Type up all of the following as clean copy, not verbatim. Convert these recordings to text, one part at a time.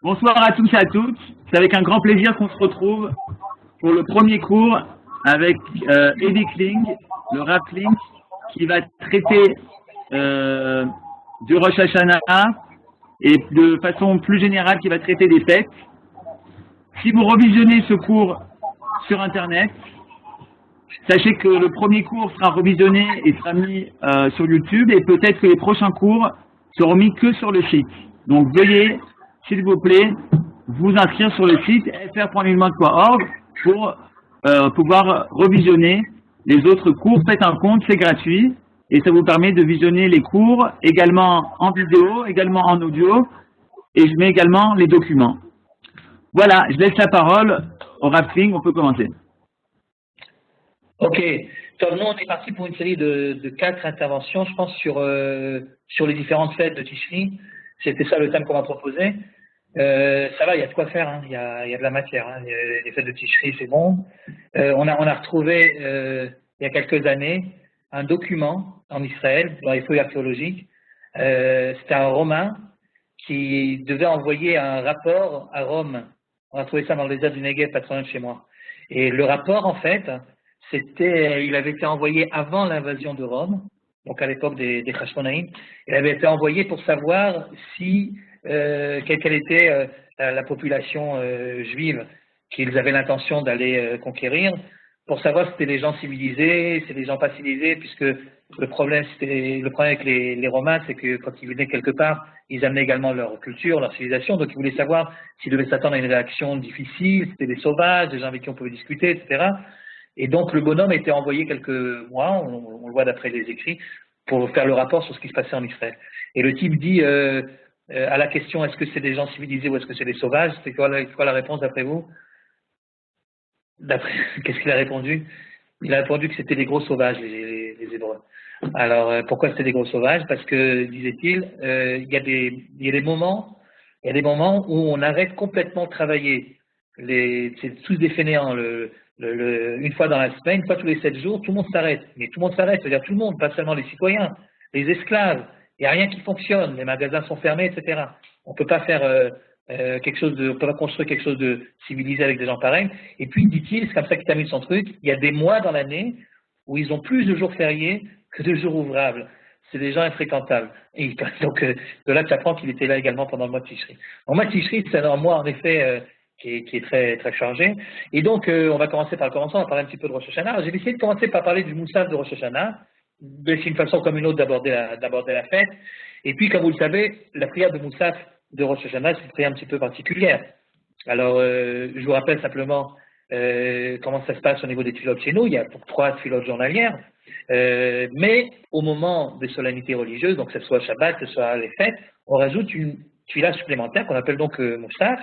Bonsoir à tous et à toutes. C'est avec un grand plaisir qu'on se retrouve pour le premier cours avec Eddie Kling, le Rav Kling, qui va traiter du Rosh Hashanah et de façon plus générale qui va traiter des fêtes. Si vous revisionnez ce cours sur Internet, sachez que le premier cours sera revisionné et sera mis sur YouTube et peut-être que les prochains cours seront mis que sur le site. Donc veuillez, s'il vous plaît, vous inscrire sur le site fr.ilmod.org pour pouvoir revisionner les autres cours. Faites un compte, c'est gratuit et ça vous permet de visionner les cours également en vidéo, également en audio et je mets également les documents. Voilà, je laisse la parole au Rav Kling, on peut commencer. Ok, donc nous on est parti pour une série de 4 interventions, je pense, sur les différentes fêtes de Tishri. C'était ça le thème qu'on va proposer. Ça va, il y a de quoi faire, hein. Il y a de la matière. Hein. Les fêtes de Tishri, c'est bon. On a retrouvé il y a quelques années un document en Israël, dans les feuilles archéologiques. C'était un Romain qui devait envoyer un rapport à Rome. On a trouvé ça dans le désert du Negev, pas très loin de chez moi. Et le rapport, en fait, il avait été envoyé avant l'invasion de Rome, donc à l'époque des Hashmonaïm. Il avait été envoyé pour savoir si quelle était la population juive qu'ils avaient l'intention d'aller conquérir, pour savoir si c'était des gens civilisés, si c'était des gens pas civilisés, puisque le problème avec les Romains, c'est que quand ils venaient quelque part, ils amenaient également leur culture, leur civilisation, donc ils voulaient savoir s'ils devaient s'attendre à une réaction difficile, si c'était des sauvages, des gens avec qui on pouvait discuter, etc. Et donc le bonhomme a été envoyé quelques mois, on le voit d'après les écrits, pour faire le rapport sur ce qui se passait en Israël. Et le type dit à la question est-ce que c'est des gens civilisés ou est-ce que c'est des sauvages, c'est quoi la réponse d'après vous? Qu'est-ce qu'il a répondu? Il a répondu que c'était des gros sauvages, les Hébreux. Alors pourquoi c'était des gros sauvages? Parce que, disait-il, il y a des moments où on arrête complètement de travailler. C'est tous des fainéants. Une fois dans la semaine, une fois tous les 7 jours, tout le monde s'arrête. Mais tout le monde s'arrête, c'est-à-dire tout le monde, pas seulement les citoyens, les esclaves. Il n'y a rien qui fonctionne, les magasins sont fermés, etc. On ne peut pas faire on peut pas construire quelque chose de civilisé avec des gens pareils. Et puis, dit-il, c'est comme ça qu'il termine son truc, il y a des mois dans l'année où ils ont plus de jours fériés que de jours ouvrables. C'est des gens infréquentables. Et donc, de là, tu apprends qu'il était là également pendant le mois de Tishri. Le mois de Tishri, c'est un mois, en effet, qui est très, très chargé. Et donc, on va commencer par le commencement, on va parler un petit peu de Rosh Hashanah. J'ai décidé de commencer par parler du Moussaf de Rosh Hashanah. C'est une façon comme une autre d'aborder la fête. Et puis, comme vous le savez, la prière de Moussaf de Rosh Hashanah, c'est une prière un petit peu particulière. Alors, je vous rappelle simplement comment ça se passe au niveau des tuilotes chez nous. Il y a 3 tuilotes journalières. Mais au moment des solennités religieuses, donc que ce soit Shabbat, que ce soit les fêtes, on rajoute une tuila supplémentaire qu'on appelle donc Moussaf.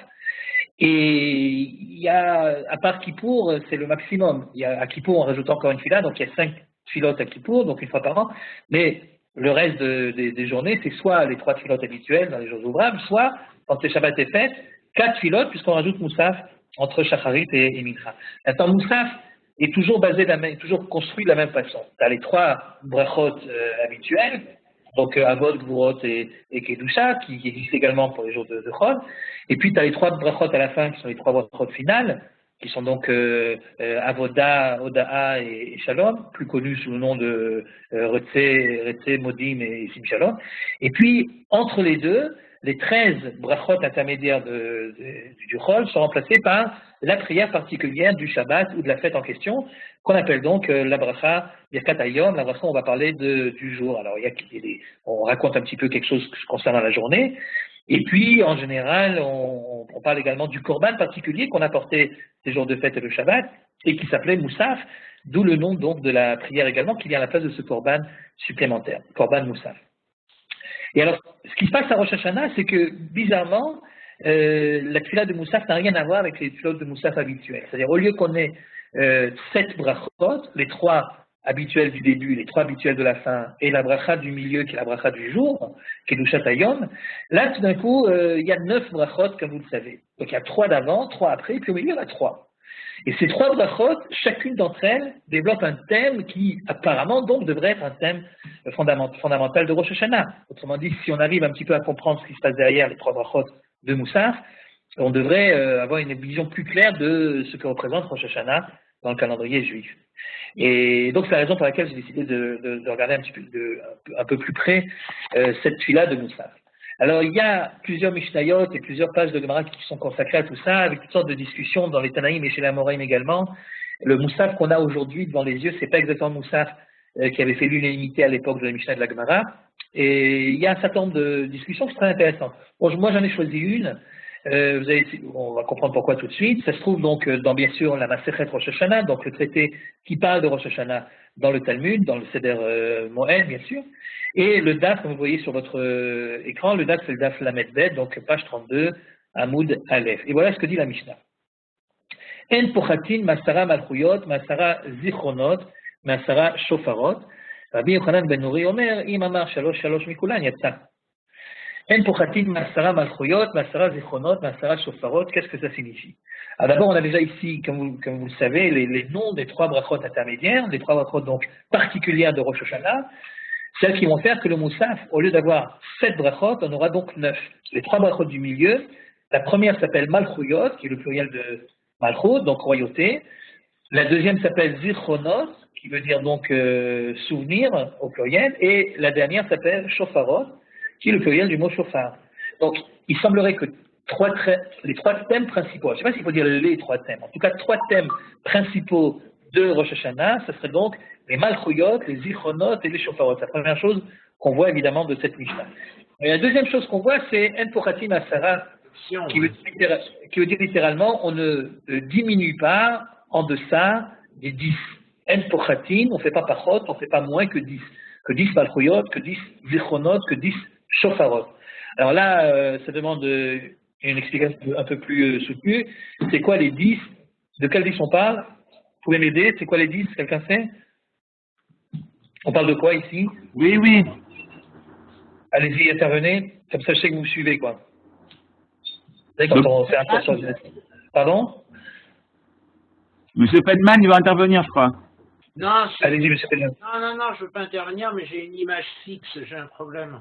Et il y a, à part Kippour, c'est le maximum. À Kippour, on rajoute encore une tuila, donc il y a 5 tuilotes à Kippour, donc une fois par an. Mais le reste des journées, c'est soit les 3 tuilotes habituelles dans les jours ouvrables, soit, quand c'est Shabbat et fête, 4 tuilotes, puisqu'on rajoute Moussaf entre Shacharit et Mincha. Maintenant, Moussaf est toujours toujours construit de la même façon. Tu as les 3 brachot habituelles, donc Avot, Gvurot et Kedusha, qui existent également pour les jours de Chol. Et puis tu as les 3 brachot à la fin, qui sont les 3 brachot finales, qui sont donc Avoda, Oda'a et Shalom, plus connus sous le nom de Retze, Modim et Sim Shalom. Et puis, entre les deux, les 13 brachot intermédiaires du Chol sont remplacés par la prière particulière du Shabbat ou de la fête en question, qu'on appelle donc la bracha Birkat Hayom, la bracha on va parler du jour. Alors, on raconte un petit peu quelque chose concernant la journée. Et puis, en général, on parle également du korban particulier qu'on apportait ces jours de fête et le Shabbat, et qui s'appelait Moussaf, d'où le nom donc de la prière également, qui vient à la place de ce korban supplémentaire, korban Moussaf. Et alors, ce qui se passe à Rosh Hashanah, c'est que, bizarrement, la tefila de Moussaf n'a rien à voir avec les tefilot de Moussaf habituelles. C'est-à-dire, au lieu qu'on ait 7 brachot, les 3 habituels du début, les 3 habituels de la fin, et la bracha du milieu, qui est la bracha du jour, qui est Kedushat Hayom, là, tout d'un coup, il y a 9 brachot, comme vous le savez. Donc, il y a 3 d'avant, 3 après, et puis au milieu, il y en a 3. Et ces 3 brachot, chacune d'entre elles développe un thème qui, apparemment, donc, devrait être un thème fondamental de Rosh Hashanah. Autrement dit, si on arrive un petit peu à comprendre ce qui se passe derrière les 3 brachot de Moussaf, on devrait avoir une vision plus claire de ce que représente Rosh Hashanah dans le calendrier juif. Et donc c'est la raison pour laquelle j'ai décidé de regarder un peu plus près cette tuila de Moussaf. Alors il y a plusieurs Mishnayot et plusieurs pages de Gemara qui sont consacrées à tout ça, avec toutes sortes de discussions dans les Tanaïm et chez les Amoraïm également. Le Moussaf qu'on a aujourd'hui devant les yeux, c'est pas exactement le Moussaf qui avait fait l'unanimité à l'époque de la Mishnah de la Gemara. Et il y a un certain nombre de discussions qui sont très intéressantes. Bon, moi j'en ai choisi une. On va comprendre pourquoi tout de suite. Ça se trouve donc dans bien sûr la Masechet Rosh Hashanah, donc le traité qui parle de Rosh Hashanah dans le Talmud, dans le Seder Moed bien sûr. Et le DAF, comme vous voyez sur votre écran, le DAF c'est le DAF Lamed Bet, donc page 32, Hamoud Aleph. Et voilà ce que dit la Mishnah. En pochatin masara malchuyot, masara zichronot, masara shofarot. Rabbi Yochanan ben Nuri omer, im amar shalosh mikulan yatsa. En pochatin masara malchuyot, masara zichronot, masara shofarot. Qu'est-ce que ça signifie? Alors d'abord, on a déjà ici, comme vous le savez, les noms des trois brachot intermédiaires, les trois brachot donc particulières de Rosh Hashanah, celles qui vont faire que le Moussaf, au lieu d'avoir 7 brachot, on aura donc 9. Les trois brachot du milieu, la première s'appelle Malchuyot, qui est le pluriel de Malchut, donc royauté. La deuxième s'appelle Zichronot, qui veut dire donc souvenir au pluriel. Et la dernière s'appelle Shofarot, qui est le pluriel du mot shofar. Donc, il semblerait que les trois thèmes principaux, je ne sais pas s'il faut dire les trois thèmes, en tout cas 3 thèmes principaux de Rosh Hashanah, ce serait donc les Malchuyot, les Zichronot et les Shofarot. C'est la première chose qu'on voit évidemment de cette Mishnah. Et la deuxième chose qu'on voit, c'est En Pochatim Asara, qui veut dire littéralement, on ne diminue pas en deçà des 10. En Pochatim, on ne fait pas pachot, on ne fait pas moins que 10. Que 10 Malchuyot, que 10 Zichronot, que 10 Shofarot. Alors là, ça demande une explication un peu plus soutenue. C'est quoi les 10? De quels 10 on parle? Vous pouvez m'aider? C'est quoi les 10? Quelqu'un sait? On parle de quoi ici? Oui. Allez-y, intervenez. Comme ça, je sais que vous me suivez, quoi. Vous savez, quand on fait un cours sur le... Pardon? Monsieur Pedman, il va intervenir, je crois. Non, allez-y, monsieur Pedman. Non, je ne veux pas intervenir, mais j'ai une image fixe, j'ai un problème.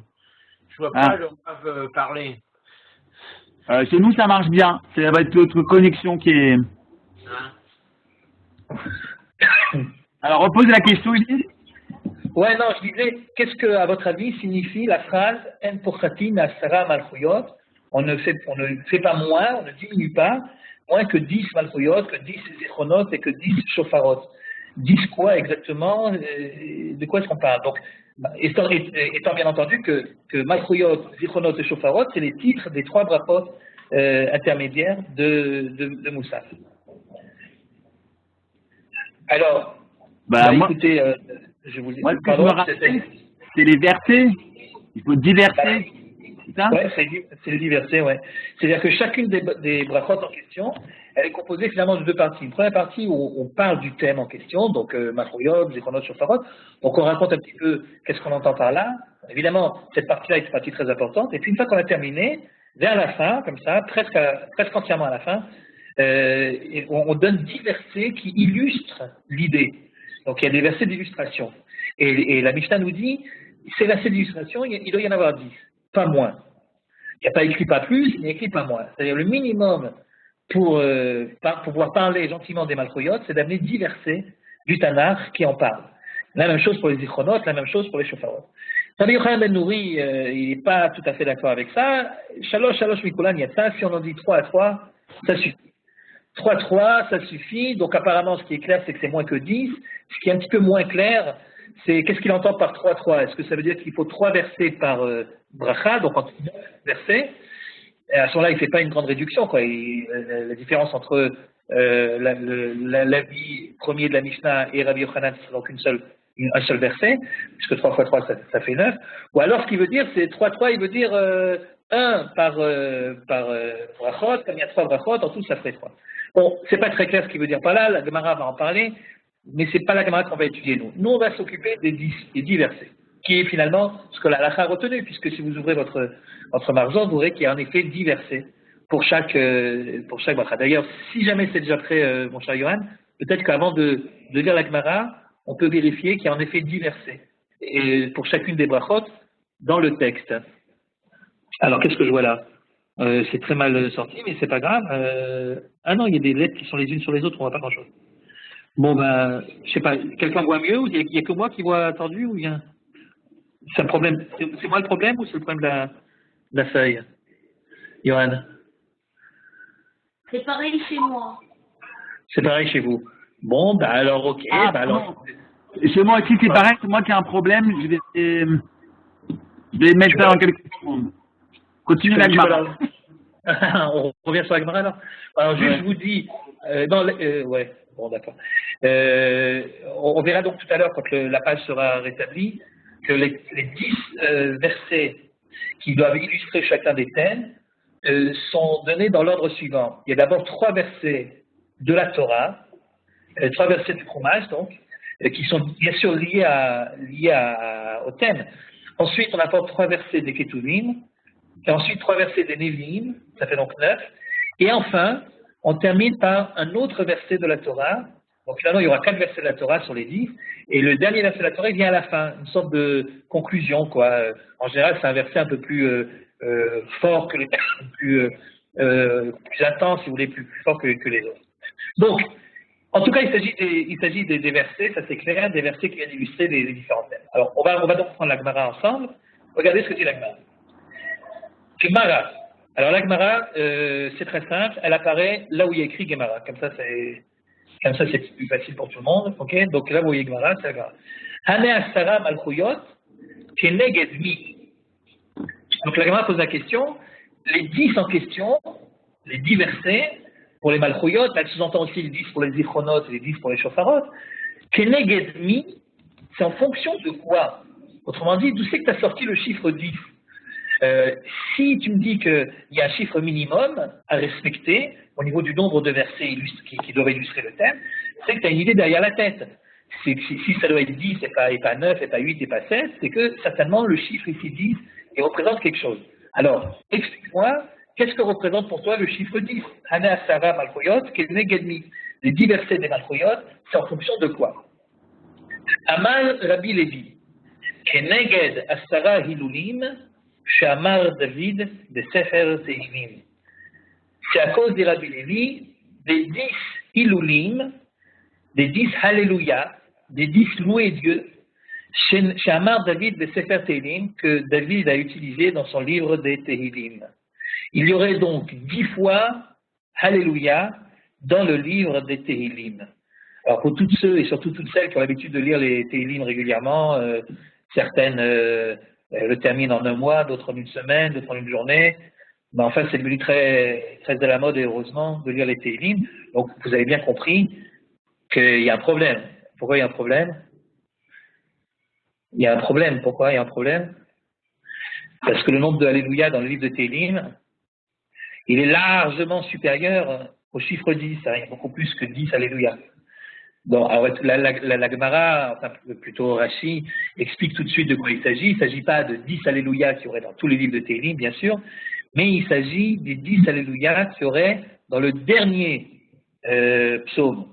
Je ne vois pas le Rav parler. Chez nous, ça marche bien. Ça va être notre connexion qui est... Alors, repose la question, Elie. Ouais, non, je disais, qu'est-ce que, à votre avis, signifie la phrase En pochatin asara malchuyot? On ne fait pas moins, on ne diminue pas, moins que 10 malchuyot, que 10 zichronot et que 10 shofarot. 10 quoi exactement? De quoi est-ce qu'on parle? Donc, étant bien entendu que malchuyot, zichronot et shofarot, c'est les titres des trois brachot intermédiaires de Moussaf. Alors, écoutez, je vous dis. Moi, ce que je me rappelle, c'est les versets. Il faut 10 versets. C'est ça? Oui, c'est les 10 versets, ouais. C'est-à-dire que chacune des brachot en question, elle est composée finalement de 2 parties. Une première partie où on parle du thème en question, donc Malchuyot, Zichronot, Shofarot. Donc on raconte un petit peu qu'est-ce qu'on entend par là. Évidemment, cette partie-là est une partie très importante. Et puis une fois qu'on a terminé, vers la fin, comme ça, presque entièrement à la fin, on donne 10 versets qui illustrent l'idée. Donc il y a des versets d'illustration. Et la Mishnah nous dit, ces versets d'illustration, il doit y en avoir 10, pas moins. Il n'y a pas écrit pas plus, il n'y a écrit pas moins. C'est-à-dire le minimum pour pouvoir parler gentiment des Malchuyot, c'est d'amener 10 versets du Tanakh qui en parlent. La même chose pour les Zichronot, la même chose pour les Shofarot. Rabbi Yochanan ben Nuri, il n'est pas tout à fait d'accord avec ça. Shalosh mikulan yatsa, si on en dit 3 à 3, ça suffit. 3 à 3, ça suffit. Donc apparemment, ce qui est clair, c'est que c'est moins que 10. Ce qui est un petit peu moins clair, c'est qu'est-ce qu'il entend par 3 à 3? Est-ce que ça veut dire qu'il faut 3 versets par bracha, donc en tout 9 versets? Et à ce moment-là, il ne fait pas une grande réduction, quoi. La différence entre l'avis premier de la Mishnah et Rabbi Yochanan, c'est donc un seul verset, puisque 3 fois 3, ça fait 9. Ou alors, ce qu'il veut dire, c'est 3 3, il veut dire 1 par brachot, comme il y a 3 brachot, en tout, ça ferait 3. Bon, c'est pas très clair ce qu'il veut dire par là, la Gemara va en parler, mais c'est pas la Gemara qu'on va étudier, nous. Nous, on va s'occuper des 10 versets, qui est finalement ce que la halakha a retenu, puisque si vous ouvrez votre margin, vous verrez qu'il y a en effet 10 versets pour chaque bracha. D'ailleurs, si jamais c'est déjà prêt, mon cher Yohan, peut-être qu'avant de lire la Gemara, on peut vérifier qu'il y a en effet 10 versets et pour chacune des brachot dans le texte. Alors, qu'est-ce que je vois là? C'est très mal sorti, mais c'est pas grave. Ah non, il y a des lettres qui sont les unes sur les autres, on voit pas grand-chose. Bon, ben, je sais pas, quelqu'un voit mieux ou il y a que moi qui vois tordu ou il y a... C'est un problème, c'est moi le problème ou c'est le problème de la feuille, Johan? C'est pareil chez moi. C'est pareil chez vous. Bon, bah alors, ok. Ah, bah alors, chez moi aussi, c'est pareil, c'est moi qui ai un problème, je vais mettre ça en quelques secondes. Continue la Gemara. On revient sur la Gemara alors. Alors juste, je vous dis, ouais, bon d'accord. On verra donc tout à l'heure quand la page sera rétablie que les 10 versets qui doivent illustrer chacun des thèmes sont donnés dans l'ordre suivant. Il y a d'abord 3 versets de la Torah, 3 versets du Chumash donc, qui sont bien sûr liés au thème. Ensuite, on apporte 3 versets des Ketuvim, et ensuite 3 versets des Nevi'im, ça fait donc 9. Et enfin, on termine par un autre verset de la Torah. Donc finalement, il y aura 4 versets de la Torah sur les 10. Et le dernier verset de la Torah, il vient à la fin, une sorte de conclusion, quoi. En général, c'est un verset un peu plus fort que les plus intense, si vous voulez, plus fort que les autres. Donc, en tout cas, il s'agit des versets, ça c'est clair, des versets qui viennent illustrer les différents thèmes. Alors, on va donc prendre la Gemara ensemble. Regardez ce que dit la Gemara. Gemara. Alors la Gemara, c'est très simple, elle apparaît là où il y a écrit Gemara. Comme ça, c'est plus facile pour tout le monde. Okay. Donc là où il y a Gemara, c'est la Gemara. Hane asara malchuyot keneged mi. Donc la Gemara pose la question, les 10 en question, les 10 versets, pour les malchuyot, elle sous-entend aussi les 10 pour les zichronot et les 10 pour les shofarot. Keneged mi, c'est en fonction de quoi? Autrement dit, d'où c'est que tu as sorti le chiffre 10? Si tu me dis qu'il y a un chiffre minimum à respecter au niveau du nombre de versets qui doivent illustrer le thème, c'est que tu as une idée derrière la tête. Si ça doit être 10 et pas 9 et pas 8 et pas 16, c'est que certainement le chiffre ici 10 il représente quelque chose. Alors, explique-moi, qu'est-ce que représente pour toi le chiffre 10? Hana Asara Malchoyot, Kenegedmi. Les 10 versets des Malchoyot, c'est en fonction de quoi? Amal Rabbi Levi. Keneged Asara Hilulim. Shamar David de Sefer Tehillim. C'est à cause des Rabbi Levi, des 10 Hilulim, des 10 Alléluia, des 10 loués Dieu, Shamar David de Sefer Tehillim, que David a utilisé dans son livre des Tehillim. Il y aurait donc 10 fois Alléluia dans le livre des Tehillim. Alors pour toutes ceux et surtout toutes celles qui ont l'habitude de lire les Tehillim régulièrement, certaines le termine en un mois, d'autres en une semaine, d'autres en une journée. Mais enfin, c'est devenu très, très à la mode, et heureusement, de lire les Tehillim. Donc, vous avez bien compris qu'il y a un problème. Pourquoi il y a un problème? Il y a un problème. Pourquoi il y a un problème? Parce que le nombre de Alléluia dans le livre de Tehillim, il est largement supérieur au chiffre 10. Il y a beaucoup plus que 10 Alléluia. Donc, alors, la Gemara, enfin plutôt Rashi, explique tout de suite de quoi il s'agit. Il ne s'agit pas de 10 Alléluia qu'il y aurait dans tous les livres de Tehillim, bien sûr, mais il s'agit des 10 Alléluia qu'il y aurait dans le dernier psaume.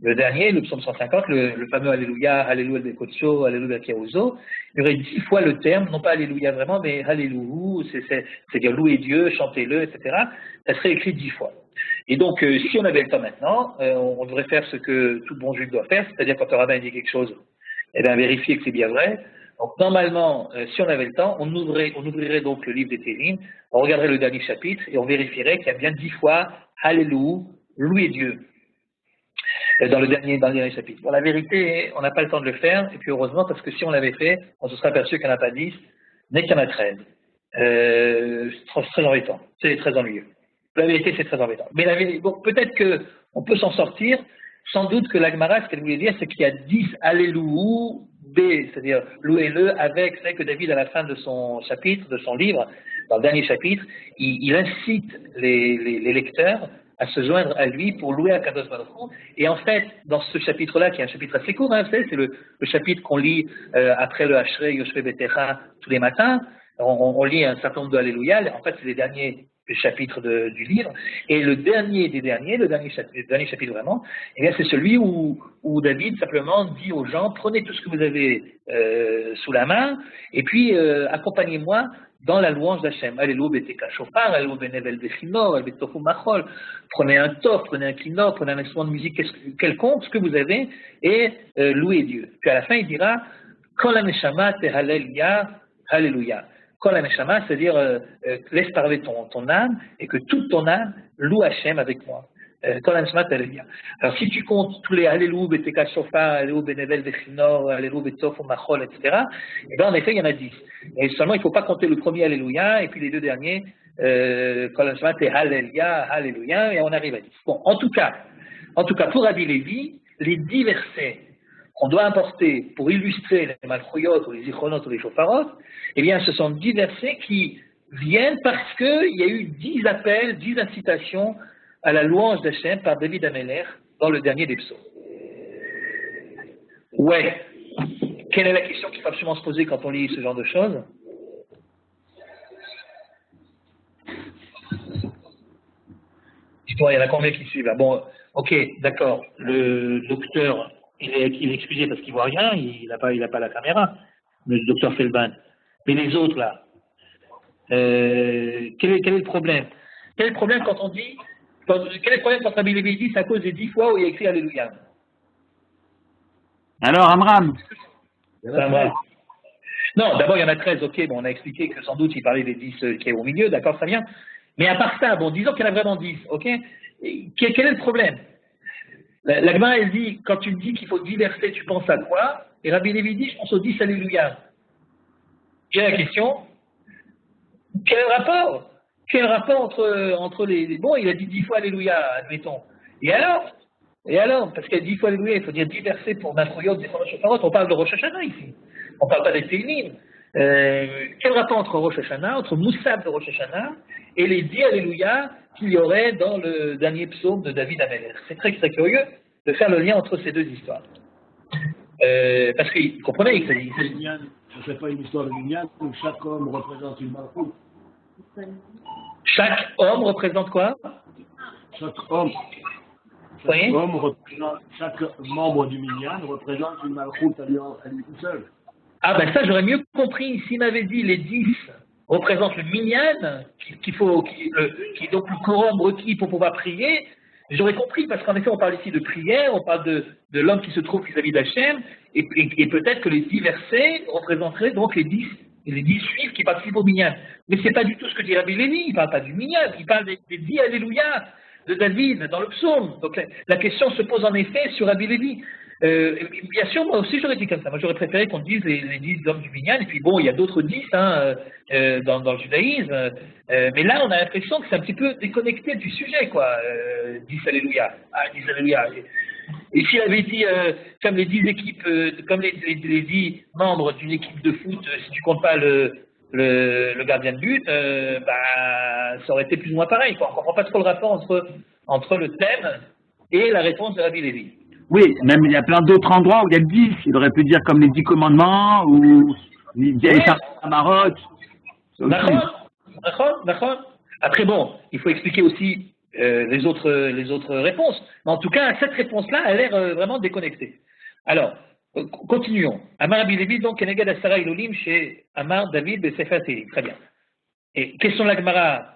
Le dernier, le psaume 150, le fameux Alléluia, Alléluia de Kotsho, Alléluia Kiaouzo, il y aurait 10 fois le terme, non pas Alléluia vraiment, mais Alléluia, c'est-à-dire louer Dieu, chantez-le, etc. Ça serait écrit 10 fois. Et donc, si on avait le temps maintenant, on devrait faire ce que tout bon juif doit faire, c'est-à-dire quand le rabbin dit quelque chose, eh bien, vérifier que c'est bien vrai. Donc, normalement, si on avait le temps, on ouvrirait donc le livre des Tehillim, on regarderait le dernier chapitre et on vérifierait qu'il y a bien 10 fois Alléluia, louer Dieu, dans le dernier chapitre. Bon, la vérité, on n'a pas le temps de le faire, et puis heureusement, parce que si on l'avait fait, on se serait aperçu qu'il n'y en a pas 10, mais qu'il y en a 13. C'est très embêtant, c'est très ennuyeux. La vérité, c'est très embêtant. Mais bon, peut-être qu'on peut s'en sortir. Sans doute que la Gemara, ce qu'elle voulait dire, c'est qu'il y a 10 Alléluia, c'est-à-dire louez-le avec, c'est vrai que David, à la fin de son chapitre, de son livre, dans le dernier chapitre, il incite les lecteurs à se joindre à lui pour louer Akadosh Baruch Hu. Et en fait, dans ce chapitre-là, qui est un chapitre assez court, hein, c'est le chapitre qu'on lit après le Ashrei Yoshve Betecha tous les matins. On lit un certain nombre de Alléluia. En fait, c'est les derniers chapitres du livre. Et le dernier des derniers, le dernier chapitre vraiment, eh bien, c'est celui où David simplement dit aux gens, prenez tout ce que vous avez sous la main, et puis accompagnez-moi dans la louange d'Hachem. Alléluia, beteka shofar, alléluia, benevel bechinor, alléluia, betofu machol. Prenez un tof, prenez un kinor, prenez un instrument de musique quelconque, ce que vous avez, et louez Dieu. Puis à la fin, il dira, kol haneshama tehalelia, alléluia. Kol haneshama, c'est-à-dire, laisse parler ton âme, et que toute ton âme loue Hachem avec moi. Alors, si tu comptes tous les Alléluia, Beteka Shofar, Alléluia, Benevel, Bechinor, Alléluia, Betof, Machol, etc., et bien, en effet, il y en a 10. Et seulement, il ne faut pas compter le premier Alléluia, et puis les deux derniers, Kolanshmat et Alléluia, Alléluia, et on arrive à 10. Bon, en tout cas, pour Rabbi Lévi, les 10 versets qu'on doit apporter pour illustrer les Malchouyot, ou les Zichronot, ou les Shofarot, eh bien, ce sont 10 versets qui viennent parce qu'il y a eu 10 appels, 10 incitations à la louange d'Hachem par David Ameler dans le dernier des psaumes. Ouais. Quelle est la question qu'il faut absolument se poser quand on lit ce genre de choses? Dis-moi, il y en a combien qui suivent là? Bon, ok, d'accord. Le docteur, il est excusé parce qu'il ne voit rien, il n'a pas la caméra, le docteur Feldman. Mais les autres là, quel est le problème? Quel est le problème quand on dit quel est le problème quand Rabbi Lévi dit c'est à cause des 10 fois où il y a écrit Alléluia? Alors, Amram. Non, d'abord il y en a 13, ok, bon, on a expliqué que sans doute il parlait des 10 qui est au milieu, d'accord, ça vient. Mais à part ça, bon, disons qu'il y en a vraiment 10, ok? Quel est le problème? La Gemara, elle dit, quand tu me dis qu'il faut 10 versets, tu penses à quoi? Et Rabbi Lévi dit, je pense aux 10 Alléluia. J'ai la question, quel est le rapport? Quel rapport entre les... Bon, il a dit 10 fois Alléluia, admettons. Et alors parce qu'il a 10 fois Alléluia, il faut dire 10 versets pour Matroyot, des Shofarot. On parle de Rosh Hashanah ici. On ne parle pas des Télim. Quel rapport entre Rosh Hashanah, entre Moussab de Rosh Hashanah et les 10 Alléluia qu'il y aurait dans le dernier psaume de David Ameler? C'est très, très curieux de faire le lien entre ces deux histoires. Parce qu'il comprenait, il s'agit... Ce ne serait pas une histoire de Minyan où chaque homme représente une malchoute. Chaque homme représente quoi? Chaque homme Oui. Chaque membre du Minyan représente une malchoute à lui tout seul. Ah ben ça j'aurais mieux compris s'il m'avait dit les 10 représentent le Minyan, qui donc le quorum requis pour pouvoir prier. J'aurais compris parce qu'en effet on parle ici de prière, on parle de l'homme qui se trouve vis-à-vis d'Hachem, et peut-être que les 10 versets représenteraient donc les 10 juifs qui participent au Minyan. Mais ce n'est pas du tout ce que dit Rabbi Lévi, il ne parle pas du Minyan, il parle des 10 Alléluia de David dans le psaume. Donc la question se pose en effet sur Rabbi Lévi. Bien sûr, moi aussi j'aurais dit comme ça. Moi j'aurais préféré qu'on dise les 10 hommes du Minyan, et puis bon, il y a d'autres 10 dans le judaïsme. Mais là, on a l'impression que c'est un petit peu déconnecté du sujet, quoi. 10 Alléluia. Ah, 10 Alléluia. Et s'il avait dit, comme les 10 équipes, comme les 10 membres d'une équipe de foot, si tu comptes pas le gardien de but, ça aurait été plus ou moins pareil, quoi. On ne comprend pas trop le rapport entre le thème et la réponse de Rabbi Lévi. Oui, même il y a plein d'autres endroits où il y a 10. Il aurait pu dire comme les 10 commandements ou les 10 Maroc. D'accord. Après, bon, il faut expliquer aussi les autres réponses. Mais en tout cas, cette réponse-là a l'air vraiment déconnectée. Alors, continuons. Amar Rabbi Lévi, donc, Keneged Asara Ilolim chez Amar David Besefer Tehillim. Très bien. Et question de la Gemara,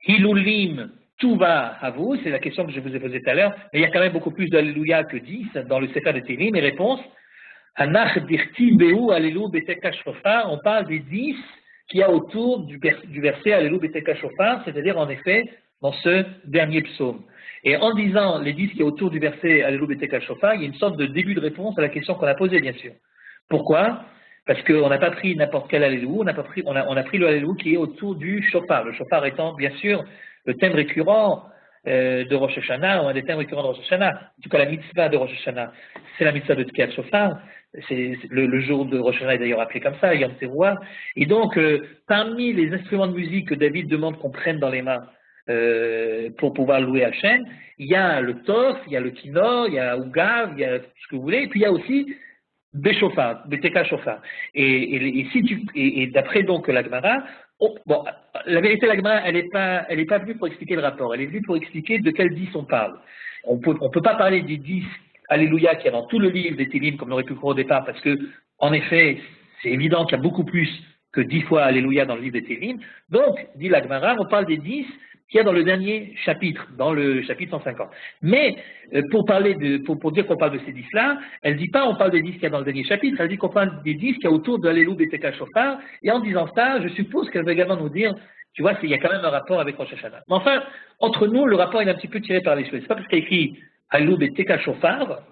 Ilolim Touva Havou, c'est la question que je vous ai posée tout à l'heure, mais il y a quand même beaucoup plus d'Alléluia que 10 dans le Sefer de Tehillim. Et réponse, Anach Dirti Behu Allélu Beteka Shofar, on parle des 10 qu'il y a autour du verset Allélu Beteka Shofar, c'est-à-dire en effet dans ce dernier psaume. Et en disant les 10 qui est autour du verset Allélu Beteka Shofar, il y a une sorte de début de réponse à la question qu'on a posée, bien sûr. Pourquoi? Parce qu'on n'a pas pris n'importe quel Allélu, on a pris le Allélu qui est autour du Shofar. Le Shofar étant, bien sûr, le thème récurrent de Rosh Hashanah, ou un des thèmes récurrents de Rosh Hashanah. En tout cas, la mitzvah de Rosh Hashanah, c'est la mitzvah de Tkiyat Shofar. C'est le jour de Rosh Hashanah est d'ailleurs appelé comme ça, Yom Teruah. Et donc, parmi les instruments de musique que David demande qu'on prenne dans les mains pour pouvoir louer Hachem, il y a le Tof, il y a le Kinor, il y a Ougav, il y a ce que vous voulez, et puis il y a aussi Beshofar, Beteka Shofar. Et d'après donc la Gemara, bon, la vérité, la Gemara, elle est pas venue pour expliquer le rapport, elle est venue pour expliquer de quels 10 on parle. On peut pas parler des 10 Alléluia qu'il y a dans tout le livre des Télim, comme on aurait pu croire au départ, parce que, en effet, c'est évident qu'il y a beaucoup plus que 10 fois Alléluia dans le livre des Télim. Donc, dit la Gemara, on parle des 10 qu'il y a dans le dernier chapitre, dans le chapitre 150. Mais pour dire qu'on parle de ces 10-là, elle ne dit pas on parle des 10 qu'il y a dans le dernier chapitre, elle dit qu'on parle des 10 qu'il y a autour de Alléluia Beteka Shofar, et en disant ça, je suppose qu'elle va également nous dire, tu vois, il y a quand même un rapport avec Rosh Hashanah. Mais enfin, entre nous, le rapport est un petit peu tiré par les cheveux. C'est pas parce qu'il y a écrit Alléluia Beteka Shofar,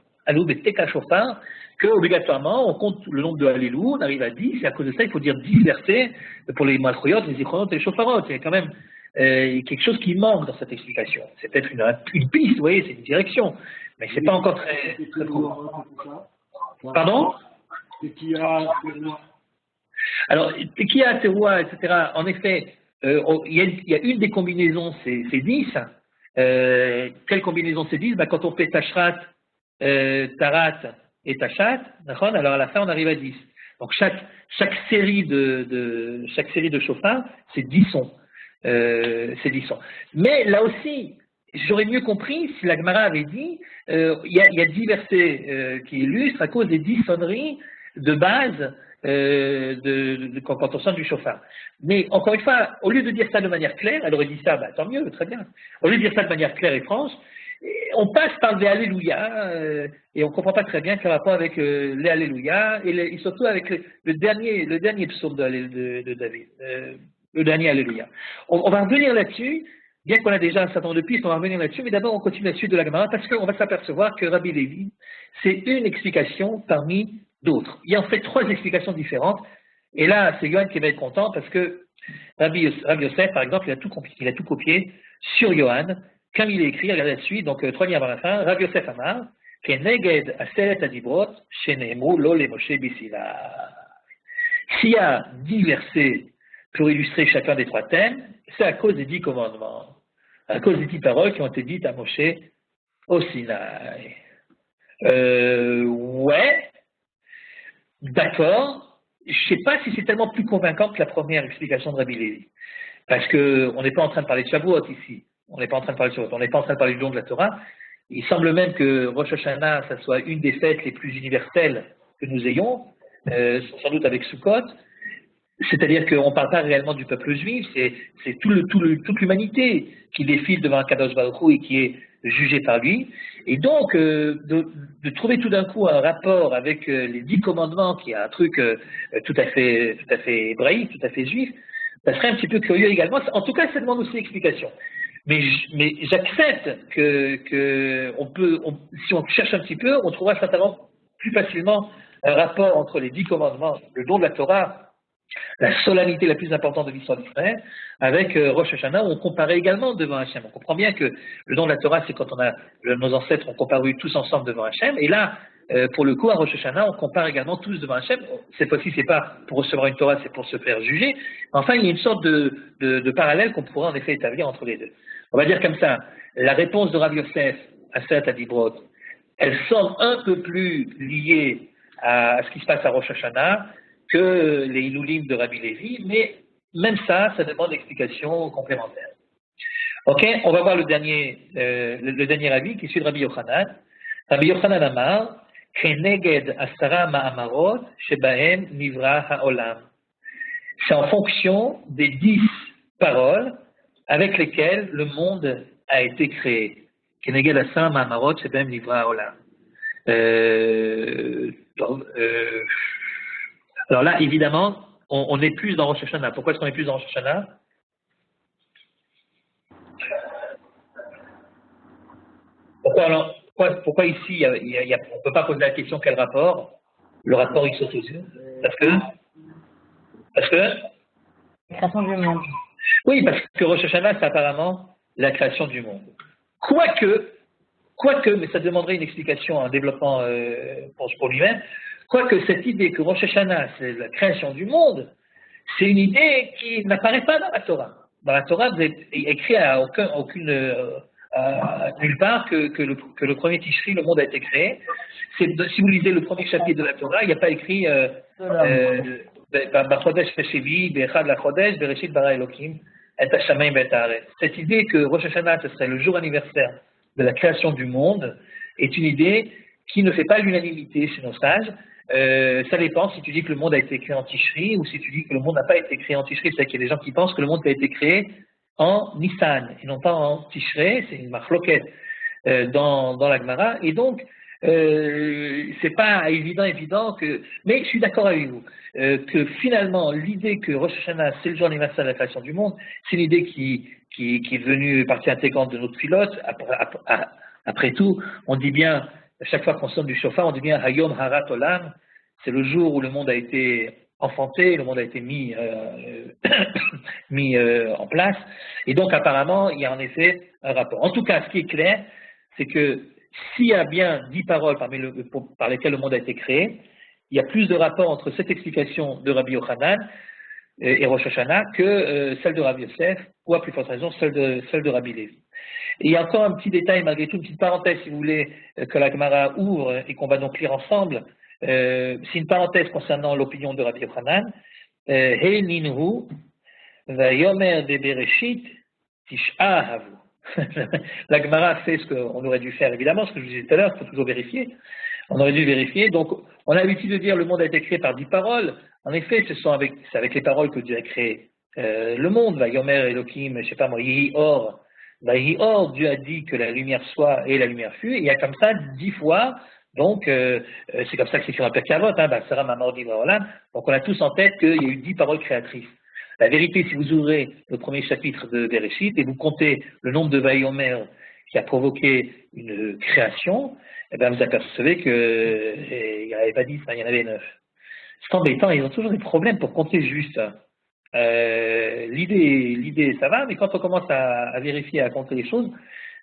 que obligatoirement on compte le nombre de Alléluia, on arrive à 10, et à cause de ça, il faut dire 10 versets pour les Malchoyot, les Zichronot et les Shofarot. Il y a quand même quelque chose qui manque dans cette explication. C'est peut-être une piste, vous voyez, c'est une direction, mais c'est pas encore très profond. Pardon? Alors, Tekiya, Teroua, etc., en effet, il y a une des combinaisons, c'est 10. Quelle combinaison c'est 10? Quand on fait Tashrat, Tarat et Tachat, alors à la fin on arrive à 10. Donc chaque série de chauffard, c'est 10 sons. C'est 10 sons. Mais là aussi, j'aurais mieux compris si la Gemara avait dit, il y a 10 versets qui illustrent à cause des 10 sonneries de base quand on sonne du chauffard. Mais encore une fois, au lieu de dire ça de manière claire, elle aurait dit ça, bah, tant mieux, très bien. Au lieu de dire ça de manière claire et franche, on passe par les Alléluia et on ne comprend pas très bien quel rapport avec les Alléluia et surtout avec le dernier psaume de David, le dernier Alléluia. On va revenir là-dessus, bien qu'on a déjà un certain nombre de pistes, on va revenir là-dessus, mais d'abord on continue la suite de la Gemara parce qu'on va s'apercevoir que Rabbi Lévi, c'est une explication parmi d'autres. Il y a en fait 3 explications différentes et là c'est Yohan qui va être content parce que Rabbi Yosef, par exemple, il a tout copié sur Yohan. Comme il est écrit, regardez là-dessus, donc 3 lignes avant la fin, Rabbi Yosef Amar, Keneged Aseret Adibrot, Shenehemu Lo Le Moshe Bisila. S'il y a 10 versets pour illustrer chacun des 3 thèmes, c'est à cause des 10 commandements, à cause des 10 paroles qui ont été dites à Moshe au Sinaï. Ouais, d'accord, je ne sais pas si c'est tellement plus convaincant que la première explication de Rabbi Lévi, parce qu'on n'est pas en train de parler de Shavuot ici. On n'est pas en train de parler de Shavuot, on n'est pas en train de parler du don de la Torah. Il semble même que Rosh Hashanah, ça soit une des fêtes les plus universelles que nous ayons, sans doute avec Sukkot. C'est-à-dire qu'on ne parle pas réellement du peuple juif, c'est toute l'humanité qui défile devant un Kadosh Baruch Hu et qui est jugée par lui. Et donc, de trouver tout d'un coup un rapport avec les 10 commandements, qui est un truc tout à fait hébraïque, tout à fait juif, ça serait un petit peu curieux également. En tout cas, ça demande aussi explication. Mais j'accepte que si on cherche un petit peu, on trouvera certainement plus facilement un rapport entre les 10 commandements, le don de la Torah, la solennité la plus importante de l'histoire d'Israël, avec Rosh Hashanah, où on comparait également devant Hachem. On comprend bien que le don de la Torah, c'est quand nos ancêtres ont comparu tous ensemble devant Hachem, et là, pour le coup, à Rosh Hashanah, on compare également tous devant Hachem. Cette fois-ci, c'est pas pour recevoir une Torah, c'est pour se faire juger. Enfin, il y a une sorte de parallèle qu'on pourrait en effet établir entre les deux. On va dire comme ça, la réponse de Rabbi Yosef à Seret Adibrot, elle semble un peu plus liée à ce qui se passe à Rosh Hashanah que les Ilulim de Rabbi Lévi, mais même ça demande explication complémentaire. Ok, on va voir le dernier avis qui est celui de Rabbi Yochanan. Rabbi Yochanan Amar, Keneged Asara Ma'amarot Shebahem Nivra Ha'olam. C'est en fonction des 10 paroles avec lesquelles le monde a été créé. Keneged Asara Ma'amarot Shebahem Nivra Ha'olam. Alors là, évidemment, on est plus dans Rosh Hashanah. Pourquoi est-ce qu'on est plus dans Rosh Hashanah? Pourquoi ici, on ne peut pas poser la question quel rapport? Le rapport, il saute aux yeux. Parce que La création du monde. Oui, parce que Rosh Hashanah, c'est apparemment la création du monde. Quoique, mais ça demanderait une explication, un développement pour lui-même, quoique cette idée que Rosh Hashanah, c'est la création du monde, c'est une idée qui n'apparaît pas dans la Torah. Dans la Torah, vous êtes écrit à nulle part que le premier Tishri, le monde a été créé. Si vous lisez le premier chapitre de la Torah, il n'y a pas écrit cette idée que Rosh Hashanah, ce serait le jour anniversaire de la création du monde, est une idée qui ne fait pas l'unanimité chez nos sages. Ça dépend si tu dis que le monde a été créé en Tishri ou si tu dis que le monde n'a pas été créé en Tishri. C'est-à-dire qu'il y a des gens qui pensent que le monde a été créé en Nissan et non pas en Tishrei. C'est une marloquette dans la Gemara. Et donc, c'est pas évident que. Mais je suis d'accord avec vous que finalement l'idée que Rosh Hashanah c'est le jour anniversaire de la création du monde, c'est une idée qui est devenue partie intégrante de notre pilote. Après tout, on dit bien à chaque fois qu'on sonne du chauffard, on dit bien Hayom Harat Olam. C'est le jour où le monde a été enfanté, le monde a été mis en place. Et donc apparemment, il y a en effet un rapport. En tout cas, ce qui est clair, c'est que s'il y a bien 10 paroles par lesquelles le monde a été créé, il y a plus de rapport entre cette explication de Rabbi Yochanan et Rosh Hashanah que celle de Rabbi Yosef, ou à plus forte raison, celle de Rabbi Lévi. Et il y a encore un petit détail, malgré tout, une petite parenthèse, si vous voulez, que la Gemara ouvre et qu'on va donc lire ensemble. C'est une parenthèse concernant l'opinion de Rabbi Yochanan. He ninhu vayomer de Bereshit tish'a havu. La Gemara fait ce qu'on aurait dû faire, évidemment, ce que je vous disais tout à l'heure, il faut toujours vérifier. On aurait dû vérifier. Donc, on a l'habitude de dire le monde a été créé par 10 paroles. En effet, c'est avec les paroles que Dieu a créé le monde. Vayomer Elohim, je sais pas moi, Yehi Or. Vayehi Or, Dieu a dit que la lumière soit et la lumière fut. Et il y a comme ça 10 fois. Donc, c'est comme ça que c'est écrit dans le Pirkei Avot, Basara Mamor Divra Olam. Donc, on a tous en tête qu'il y a eu 10 paroles créatrices. La vérité, si vous ouvrez le premier chapitre de Bereshit et vous comptez le nombre de Vayomer qui a provoqué une création, eh bien, vous apercevez qu'il n'y en avait pas 10, il y en avait 9. C'est embêtant, ils ont toujours des problèmes pour compter juste. L'idée, ça va, mais quand on commence à vérifier, à compter les choses,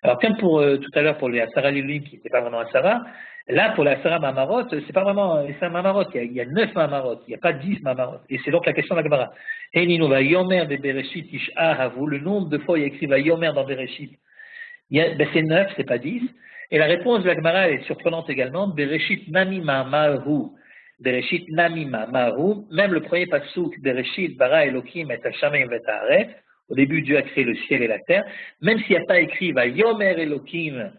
alors comme pour tout à l'heure pour les Asara Lulim, qui n'était pas vraiment Asara, là pour les Asara Mamarot, c'est pas vraiment les 5 Mamarot, il y a 9 Mamarot, il n'y a pas 10 Mamarot. Et c'est donc la question de la Gemara. Eininu Vayomer de Bereshit Ish'a Havu, le nombre de fois il y a écrit Vayomer dans Bereshit, c'est 9, c'est pas 10. Et la réponse de la Gemara est surprenante également. Bereshit Namima Mahu. Bereshit Namima Mahu. Même le premier passouk, Bereshit Bara Elohim et Hashamayim et Haaretz. Au début, Dieu a créé le ciel et la terre. Même s'il n'y a pas écrit Vayomer Elohim,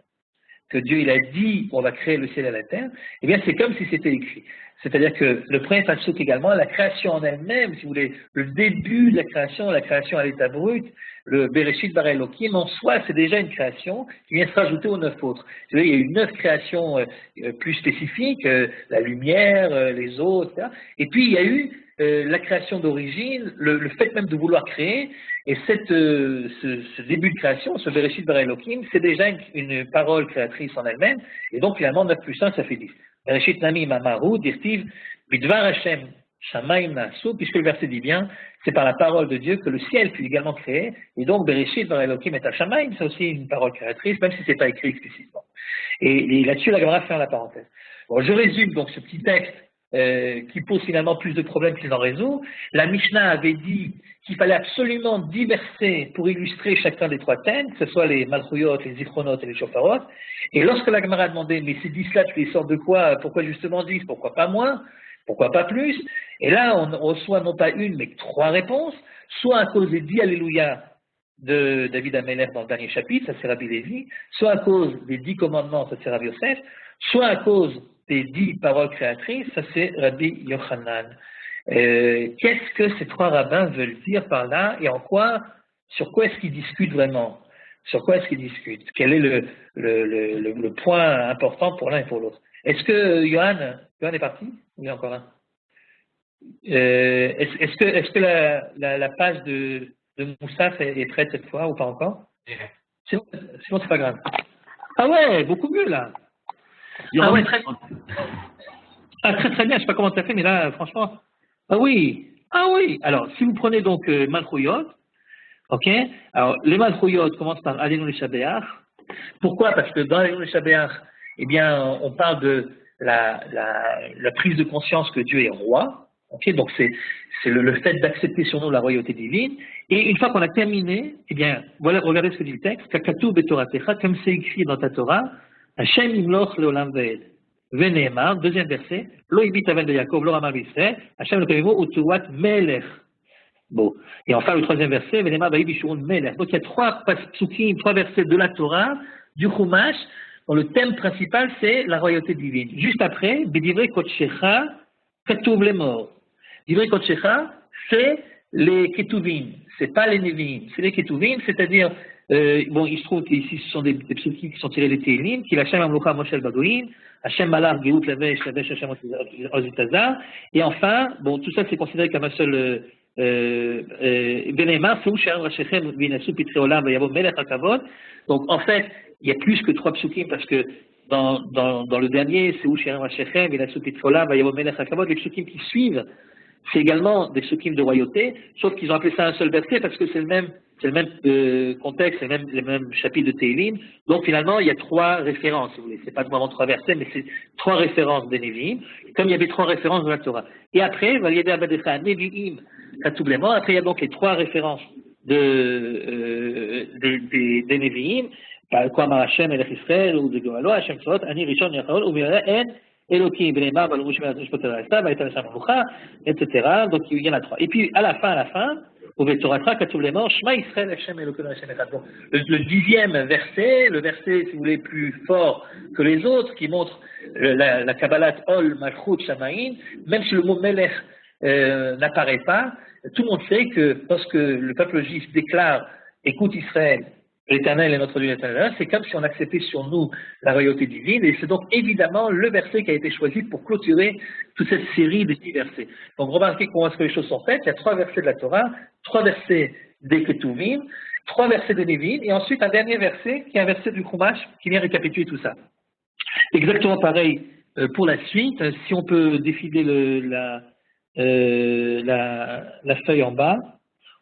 que Dieu il a dit on va créer le ciel et la terre, eh bien c'est comme si c'était écrit. C'est-à-dire que le premier passouk également, la création en elle-même, si vous voulez, le début de la création à l'état brut, le Bereshit Bara Elohim, en soi, c'est déjà une création qui vient se rajouter aux 9 autres. Vous voyez, il y a eu 9 créations plus spécifiques, la lumière, les eaux, etc. Et puis il y a eu la création d'origine, le fait même de vouloir créer, et ce début de création, ce Bereshit Bara Elohim, c'est déjà une parole créatrice en elle-même, et donc finalement 9 plus 1, ça fait 10. Bereshit Nami Mamaru, dirtiv, Bidvar Hashem Shamayim Nasu, puisque le verset dit bien, c'est par la parole de Dieu que le ciel fut également créé, et donc Bereshit Bara Elohim et Hashamayim, c'est aussi une parole créatrice, même si c'est pas écrit explicitement. Et là-dessus, la Gemara fait la parenthèse. Bon, je résume donc ce petit texte qui pose finalement plus de problèmes qu'il n'en résout. La Mishnah avait dit qu'il fallait absolument 10 versets pour illustrer chacun des 3 thèmes, que ce soit les Malchuyot, les Zichronot et les Shofarot. Et lorsque la Gemara a demandé, mais ces 10-là, tu les sors de quoi? Pourquoi justement 10? Pourquoi pas moins? Pourquoi pas plus? Et là, on reçoit non pas une, mais 3 réponses, soit à cause des 10 Alléluia de David Amelech dans le dernier chapitre, ça c'est Rabbi Lévi, soit à cause des 10 commandements, ça c'est Rabbi Yosef, soit à cause des 10 paroles créatrices, ça c'est Rabbi Yochanan. Qu'est-ce que ces 3 rabbins veulent dire par là et sur quoi est-ce qu'ils discutent vraiment? Sur quoi est-ce qu'ils discutent? Quel est le point important pour l'un et pour l'autre? Est-ce que Johan est parti? Il y a encore un. Est-ce que la page de Moussaf est prête cette fois ou pas encore? Sinon c'est pas grave. Ah ouais, beaucoup mieux là. Ah ouais, très bien, je sais pas comment tu as fait, mais là, franchement, ah oui, alors, si vous prenez donc Malchuyot, ok, alors, les Malchuyot commencent par Alenu Lishabeach. Pourquoi? Parce que dans Alenu Lishabeach, eh bien, on parle de la prise de conscience que Dieu est roi, ok, donc c'est le fait d'accepter sur nous la royauté divine, et une fois qu'on a terminé, eh bien, voilà, regardez ce que dit le texte, Kakatu Betoratecha, comme c'est écrit dans ta Torah, Hashem imloch leolam ve'ed. Veneemar, deuxième verset, Lo ibit aven de Yaakov, lo ramar b'Israël, Hashem le kavimo utuat melech. Bon. Et enfin, le troisième verset, Veneemar ba'i bishurun melech. Donc, il y a 3 psukim, 3 versets de la Torah, du Chumash, Donc le thème principal, c'est la royauté divine. Juste après, B'divrei Kodshecha, Katuv les morts. Divrei Kodshecha, c'est les Ketuvim, c'est pas les Nevi'im, c'est les Ketuvim, c'est-à-dire, bon, il se trouve qu'ici ce sont des psukim qui sont tirés des Tehillim, qui Hashem Amlocha Moshe Bagoïm, Hashem Malach Geout Lavesh, Lavesh Hashem Ozitazar, et enfin, bon, tout ça c'est considéré comme un seul Benemar, Fou Shem Rachechem Vinasu Pitre Olam Vayavo Melech HaKavod. Donc en fait, il y a plus que 3 psukim parce que dans le dernier, c'est où Shem Rachechem Vinasu Pitre Olam Vayavo Melech HaKavod, les psukim qui suivent, c'est également des psukim de royauté, sauf qu'ils ont appelé ça un seul verset parce que c'est le même contexte, c'est le même chapitre de Tehillim. Donc finalement, il y a 3 références, si vous voulez. C'est pas vraiment 3 versets, mais c'est 3 références des Nevi'im, comme il y avait 3 références de la Torah. Et après, Valiede Abadecha Nevi'im Katoublément, après il y a donc les 3 références des Nevi'im, comme Hashem Elech Israël, ou de Goalo, Hashem Tzot, Ani Rishon Yachol, ou Mirah En, Elohim, Benemar, Balouch, etc. Donc il y en a 3. Et puis à la fin, au Vetoratra, Katoublément, Shema Israël, Hashem Elohim, Hashem Echad. Donc le 10e verset, le verset, si vous voulez, plus fort que les autres, qui montre la Kabbalat Ol, Malchut, Shamaïn, même si le mot Melech n'apparaît pas, tout le monde sait que lorsque le peuple juif déclare « Écoute Israël, l'Éternel est notre Dieu l'Éternel », c'est comme si on acceptait sur nous la royauté divine, et c'est donc évidemment le verset qui a été choisi pour clôturer toute cette série de 10 versets. Donc remarquez comment est-ce que les choses sont faites. Il y a 3 versets de la Torah, 3 versets des Ketuvim, 3 versets des Nevi'im, et ensuite un dernier verset qui est un verset du Chumash qui vient récapituler tout ça. Exactement pareil pour la suite. Si on peut défiler la feuille en bas.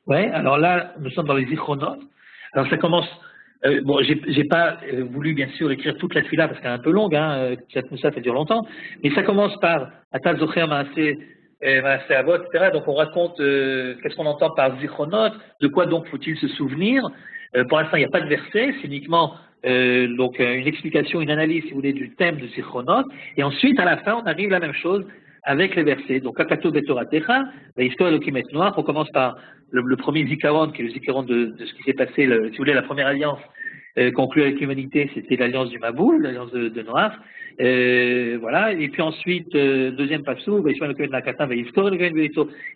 Ouais, alors là, nous sommes dans les Zichronot. Alors ça commence, bon, j'ai pas voulu bien sûr écrire toute la fila parce qu'elle est un peu longue, hein, ça dure longtemps, mais ça commence par Atal Zocher Maaseh Avot, etc. Donc on raconte qu'est-ce qu'on entend par Zichronot, de quoi donc faut-il se souvenir. Pour l'instant, il n'y a pas de verset, c'est uniquement donc une explication, une analyse, si vous voulez, du thème de Zichronot, et ensuite à la fin, on arrive à la même chose avec les versets. Donc, Akato Betoratecha, l'histoire Elohim et Noir, on commence par le premier Zikaron, qui est le Zikaron de ce qui s'est passé, si vous voulez, la première alliance conclue avec l'humanité, c'était l'alliance du Maboul, l'alliance de Noir. Voilà, et puis ensuite, deuxième passou, il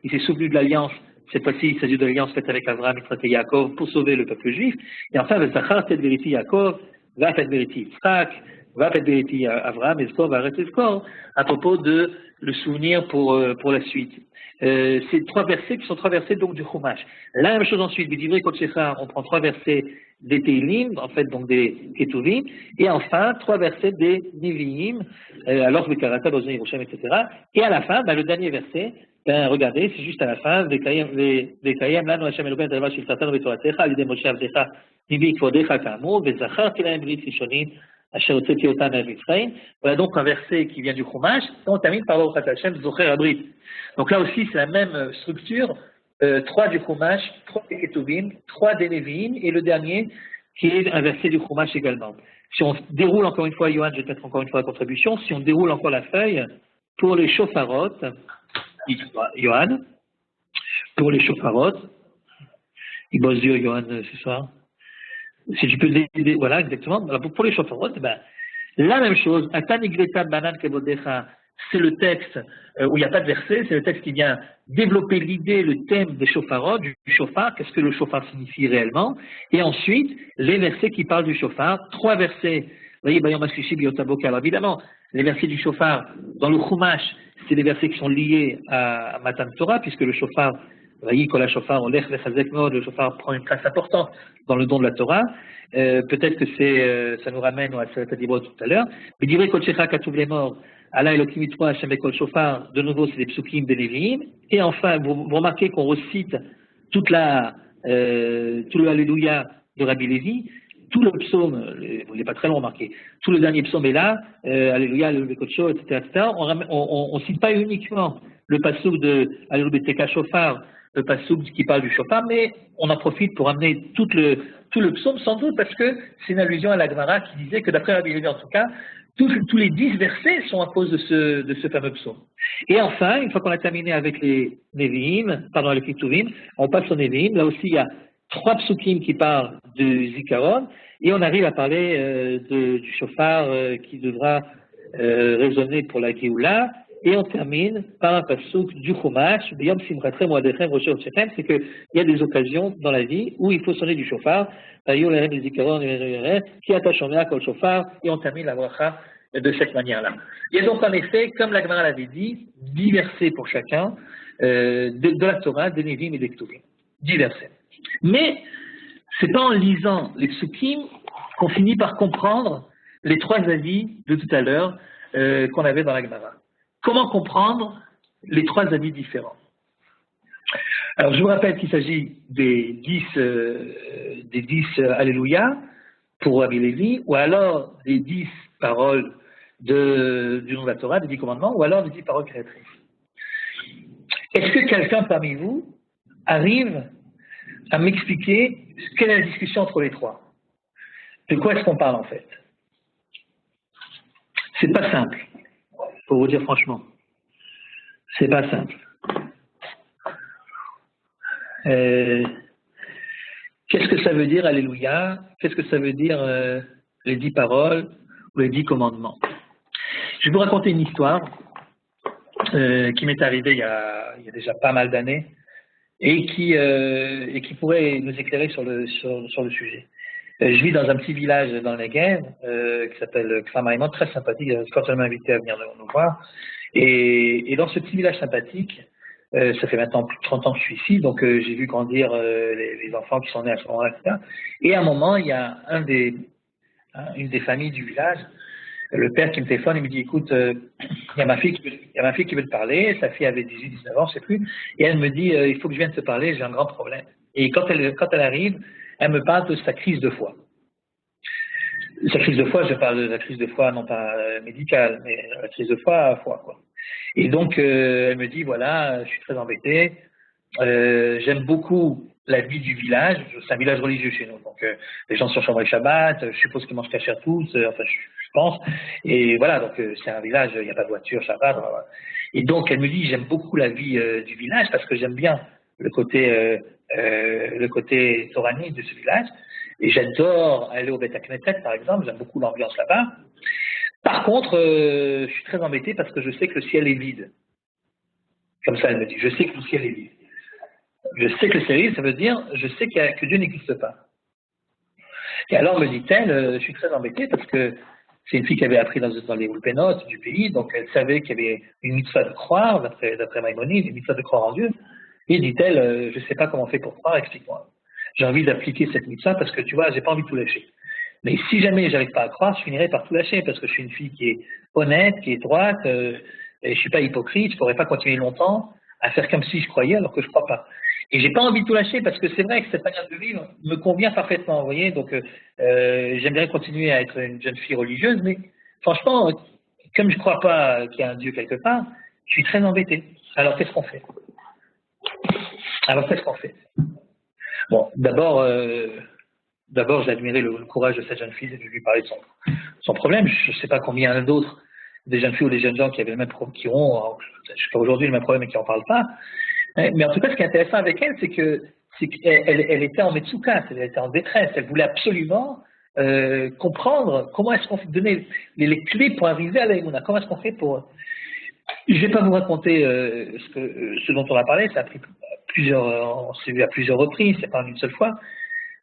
s'est souvenu de l'alliance, cette fois-ci, il s'agit de l'alliance faite avec Abraham, Yitzhak et Yaakov pour sauver le peuple juif. Et enfin, Zachar, Ted Veriti Yaakov, Va Ted Veriti Yitzhak, Va Ted Veriti Abraham, Ezkor, Va Ret Ezkor, à propos de le souvenir pour la suite. Ces 3 versets qui sont 3 versets donc du Chumash. La même chose ensuite, B'divrei Kodshecha, on prend 3 versets des Tehillim, en fait donc des Ketuvim, et enfin 3 versets des Nevi'im, alors Bekarata, Bozon, Yerushalm, etc. Et à la fin, le dernier verset, regardez, c'est juste à la fin, Vekayem lanu Hashem Elokeinu et Shel Tzatan Betoratecha, Alidei Moshe Avdecha, Nivi Kvodecha Kamur, Vezacharti lahem Brit Rishonim. Voilà donc un verset qui vient du Chumash, et on termine par Baruch Hashem Zocher Abrit. Donc là aussi c'est la même structure, 3 du Chumash, 3 des Ketuvim, 3 des Nevi'im, et le dernier qui est un verset du Chumash également. Si on déroule encore une fois, Yohan, je vais mettre encore une fois la contribution, si on déroule encore la feuille, pour les shofarot, Yohan, pour les shofarot, il bosse dur Yohan ce soir. Si tu peux l'aider, voilà, exactement. Alors pour les shofarot, la même chose. C'est le texte où il n'y a pas de verset, c'est le texte qui vient développer l'idée, le thème des shofarot, du shofar, qu'est-ce que le shofar signifie réellement, et ensuite les versets qui parlent du shofar, 3 versets. Vous voyez, alors évidemment, les versets du shofar dans le Chumash, c'est des versets qui sont liés à Matan Torah, puisque le shofar, le shofar prend une place importante dans le don de la Torah. Peut-être que ça nous ramène à Seret HaDibrot tout à l'heure. Mais Divrei Kodshecha Katuv les morts, Allah Elohim Yitzhak Hashem Bekol Shofar, de nouveau c'est des psukim des Nevi'im. Et enfin, vous remarquez qu'on recite tout le Alléluia de Rabbi Lévi, tout le psaume, il n'est pas très long, remarquez, tout le dernier psaume est là, Alléluia, Alléluia Kodsho, etc. On ne cite pas uniquement le passouk de Alléluia Teka Shofar, le passouk qui parle du shofar, mais on en profite pour amener tout le psaume, sans doute parce que c'est une allusion à la Gemara qui disait que d'après Rabbi Lévi en tout cas, tous les 10 versets sont à cause de ce fameux psaume. Et enfin, une fois qu'on a terminé avec les Nevi'im, pardon, les Ketuvim, on passe aux Nevi'im. Là aussi, il y a 3 psukim qui parlent du Zikaron, et on arrive à parler du shofar qui devra résonner pour la Géoula, et on termine par un passouk du Chumash, B'yom Simchatchem Moadechem Rosh Hashanah, c'est qu'il y a des occasions dans la vie où il faut sonner du shofar, qui attache kol shofar, et on termine la bracha de cette manière-là. Il y a donc en effet, comme la Gemara l'avait dit, 10 versets pour chacun de la Torah, des Nevi'im et des Ketuvim. 10 versets. Mais c'est pas en lisant les psukim qu'on finit par comprendre les 3 avis de tout à l'heure qu'on avait dans la Gemara. Comment comprendre les 3 avis différents? Alors je vous rappelle qu'il s'agit des 10 Alléluia pour Rabbi Lévi, ou alors des 10 paroles du nom de la Torah, des 10 commandements, ou alors des 10 paroles créatrices. Est-ce que quelqu'un parmi vous arrive à m'expliquer quelle est la discussion entre les 3? De quoi est-ce qu'on parle en fait? C'est pas simple, pour vous dire franchement. C'est pas simple. Qu'est-ce que ça veut dire Alléluia? Qu'est-ce que ça veut dire les 10 paroles ou les 10 commandements? Je vais vous raconter une histoire qui m'est arrivée il y a déjà pas mal d'années et qui pourrait nous éclairer sur le sujet. Je vis dans un petit village dans le Negev qui s'appelle Kfar Maimon, très sympathique. Quand on m'a invité à venir nous voir, et dans ce petit village sympathique, ça fait maintenant plus de 30 ans que je suis ici, donc j'ai vu grandir les enfants qui sont nés à ce moment-là, etc. Et à un moment, il y a une des familles du village, le père qui me téléphone, il me dit, écoute, il y a ma fille qui veut te parler, sa fille avait 18, 19 ans, je sais plus, et elle me dit, il faut que je vienne te parler, j'ai un grand problème. Et quand elle arrive, elle me parle de sa crise de foi. Sa crise de foi, je parle de la crise de foi, non pas médicale, mais la crise de foi à foi, quoi. Et donc, elle me dit, voilà, je suis très embêté, j'aime beaucoup la vie du village, c'est un village religieux chez nous, donc les gens sont chambrés Shabbat, je suppose qu'ils mangent cachère tous, enfin je pense, et voilà, donc c'est un village, il n'y a pas de voiture, Shabbat, voilà. Et donc elle me dit, j'aime beaucoup la vie du village parce que j'aime bien le côté toranique de ce village, et j'adore aller au Beth Knesset par exemple, j'aime beaucoup l'ambiance là-bas. Par contre, je suis très embêté parce que je sais que le ciel est vide. Comme ça, elle me dit, je sais que le ciel est vide. Je sais que le ciel est vide, ça veut dire, je sais que Dieu n'existe pas. Et alors, me dit-elle, je suis très embêté parce que c'est une fille qui avait appris dans les Ulpénotes du pays, donc elle savait qu'il y avait une mitzvah de croire, d'après Maïmonide, une mitzvah de croire en Dieu. Et dit-elle, je ne sais pas comment on fait pour croire, explique-moi. J'ai envie d'appliquer cette mitzvah parce que tu vois, j'ai pas envie de tout lâcher. Mais si jamais j'arrive pas à croire, je finirai par tout lâcher parce que je suis une fille qui est honnête, qui est droite, et je suis pas hypocrite, je pourrais pas continuer longtemps à faire comme si je croyais alors que je crois pas. Et j'ai pas envie de tout lâcher parce que c'est vrai que cette manière de vivre me convient parfaitement, vous voyez. Donc j'aimerais continuer à être une jeune fille religieuse, mais franchement, comme je crois pas qu'il y a un Dieu quelque part, je suis très embêté. Alors qu'est-ce qu'on fait? Bon, d'abord, j'ai admiré le courage de cette jeune fille, de lui parler de son problème. Je ne sais pas combien d'autres, des jeunes filles ou des jeunes gens qui avaient le même problème, qui ont jusqu'à aujourd'hui le même problème et qui n'en parlent pas. Mais en tout cas, ce qui est intéressant avec elle, c'est qu'elle était en Metsuka, elle était en détresse. Elle voulait absolument comprendre comment est-ce qu'on fait, donner les clés pour arriver à l'Aïmouna. Comment est-ce qu'on fait pour... Je ne vais pas vous raconter ce dont on a parlé, ça a pris on s'est vu à plusieurs reprises, c'est pas en une seule fois.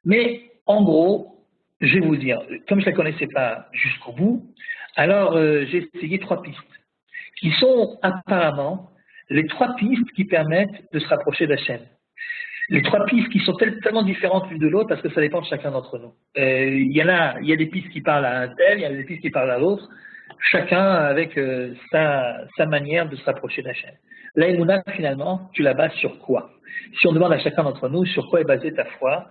Mais en gros, je vais vous dire, comme je ne la connaissais pas jusqu'au bout, alors j'ai essayé 3 pistes, qui sont apparemment les 3 pistes qui permettent de se rapprocher d'Hachem. Les 3 pistes qui sont tellement différentes l'une de l'autre parce que ça dépend de chacun d'entre nous. Il y a des pistes qui parlent à un tel, il y a des pistes qui parlent à l'autre, chacun avec sa manière de se rapprocher d'Hachem. L'Aïmouna, finalement, tu la bases sur quoi? Si on demande à chacun d'entre nous sur quoi est basée ta foi,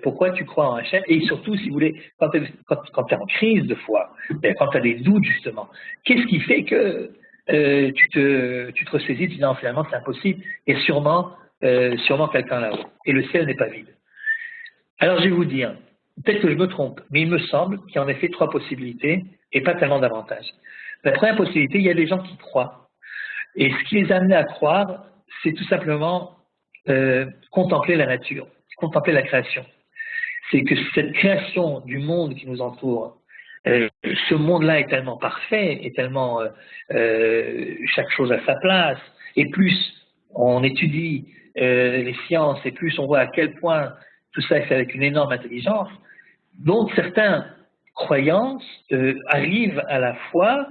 pourquoi tu crois en Hachem, et surtout, si vous voulez, quand tu es en crise de foi, quand tu as des doutes justement, qu'est-ce qui fait que tu te ressaisis, tu dis non, finalement c'est impossible, et sûrement quelqu'un là-haut, et le ciel n'est pas vide. Alors je vais vous dire, peut-être que je me trompe, mais il me semble qu'il y a en effet 3 possibilités, et pas tellement d'avantages. La première possibilité, il y a des gens qui croient, et ce qui les a amenés à croire, c'est tout simplement contempler la nature, contempler la création. c'est que cette création du monde qui nous entoure, ce monde-là est tellement parfait, est tellement chaque chose à sa place, et plus on étudie les sciences, et plus on voit à quel point tout ça est fait avec une énorme intelligence, donc certains croyants arrivent à la foi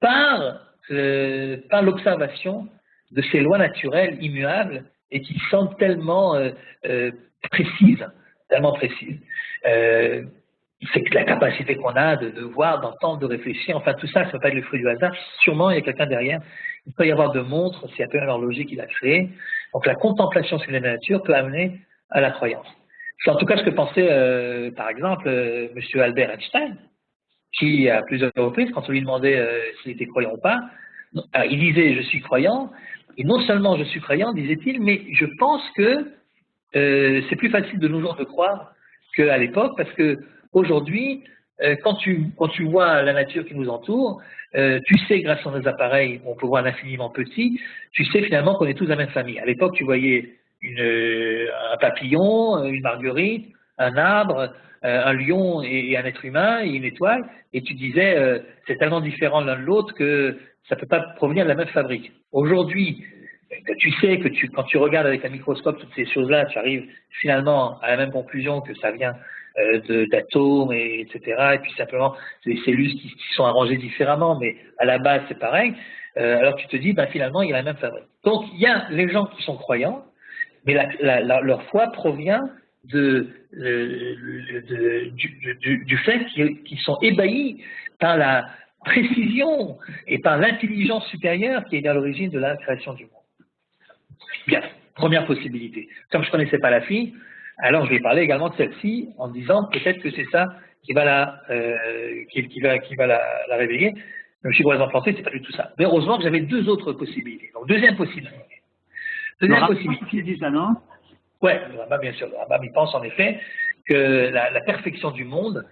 par l'observation de ces lois naturelles immuables et qui sont tellement précises, tellement précises. C'est que la capacité qu'on a de voir, d'entendre, de réfléchir, enfin tout ça, ça ne peut pas être le fruit du hasard. Sûrement, il y a quelqu'un derrière. Il peut y avoir de montres, c'est un peu l'horloger qui l'a créé. Donc la contemplation sur la nature peut amener à la croyance. C'est en tout cas ce que pensait, par exemple, M. Albert Einstein, qui, à plusieurs reprises, quand on lui demandait s'il était croyant ou pas, il disait « je suis croyant », et non seulement je suis croyant, disait-il, mais je pense que c'est plus facile de nos jours de croire qu'à l'époque, parce que aujourd'hui, quand tu vois la nature qui nous entoure, tu sais, grâce à nos appareils, on peut voir l'infiniment petit, tu sais finalement qu'on est tous de la même famille. À l'époque, tu voyais un papillon, une marguerite, un arbre, un lion et un être humain et une étoile, et tu disais c'est tellement différent l'un de l'autre que ça ne peut pas provenir de la même fabrique. Aujourd'hui, tu sais que quand tu regardes avec un microscope toutes ces choses-là, tu arrives finalement à la même conclusion que ça vient d'atomes, etc. Et puis simplement, c'est des cellules qui sont arrangées différemment, mais à la base c'est pareil. Alors tu te dis, ben, finalement, il y a la même fabrique. Donc il y a les gens qui sont croyants, mais leur foi provient du fait qu'ils sont ébahis par la précision et par l'intelligence supérieure qui est à l'origine de la création du monde. Bien, première possibilité. Comme je ne connaissais pas la fille, alors je vais parler également de celle-ci en disant peut-être que c'est ça qui va la réveiller. Je me suis complètement planté, c'est pas du tout ça. Mais heureusement que j'avais deux autres possibilités. Donc deuxième possibilité. Deuxième possibilité. Qui dit ça, non? Ouais, le Rambam, bien sûr. Le Rambam, il pense en effet que la perfection du monde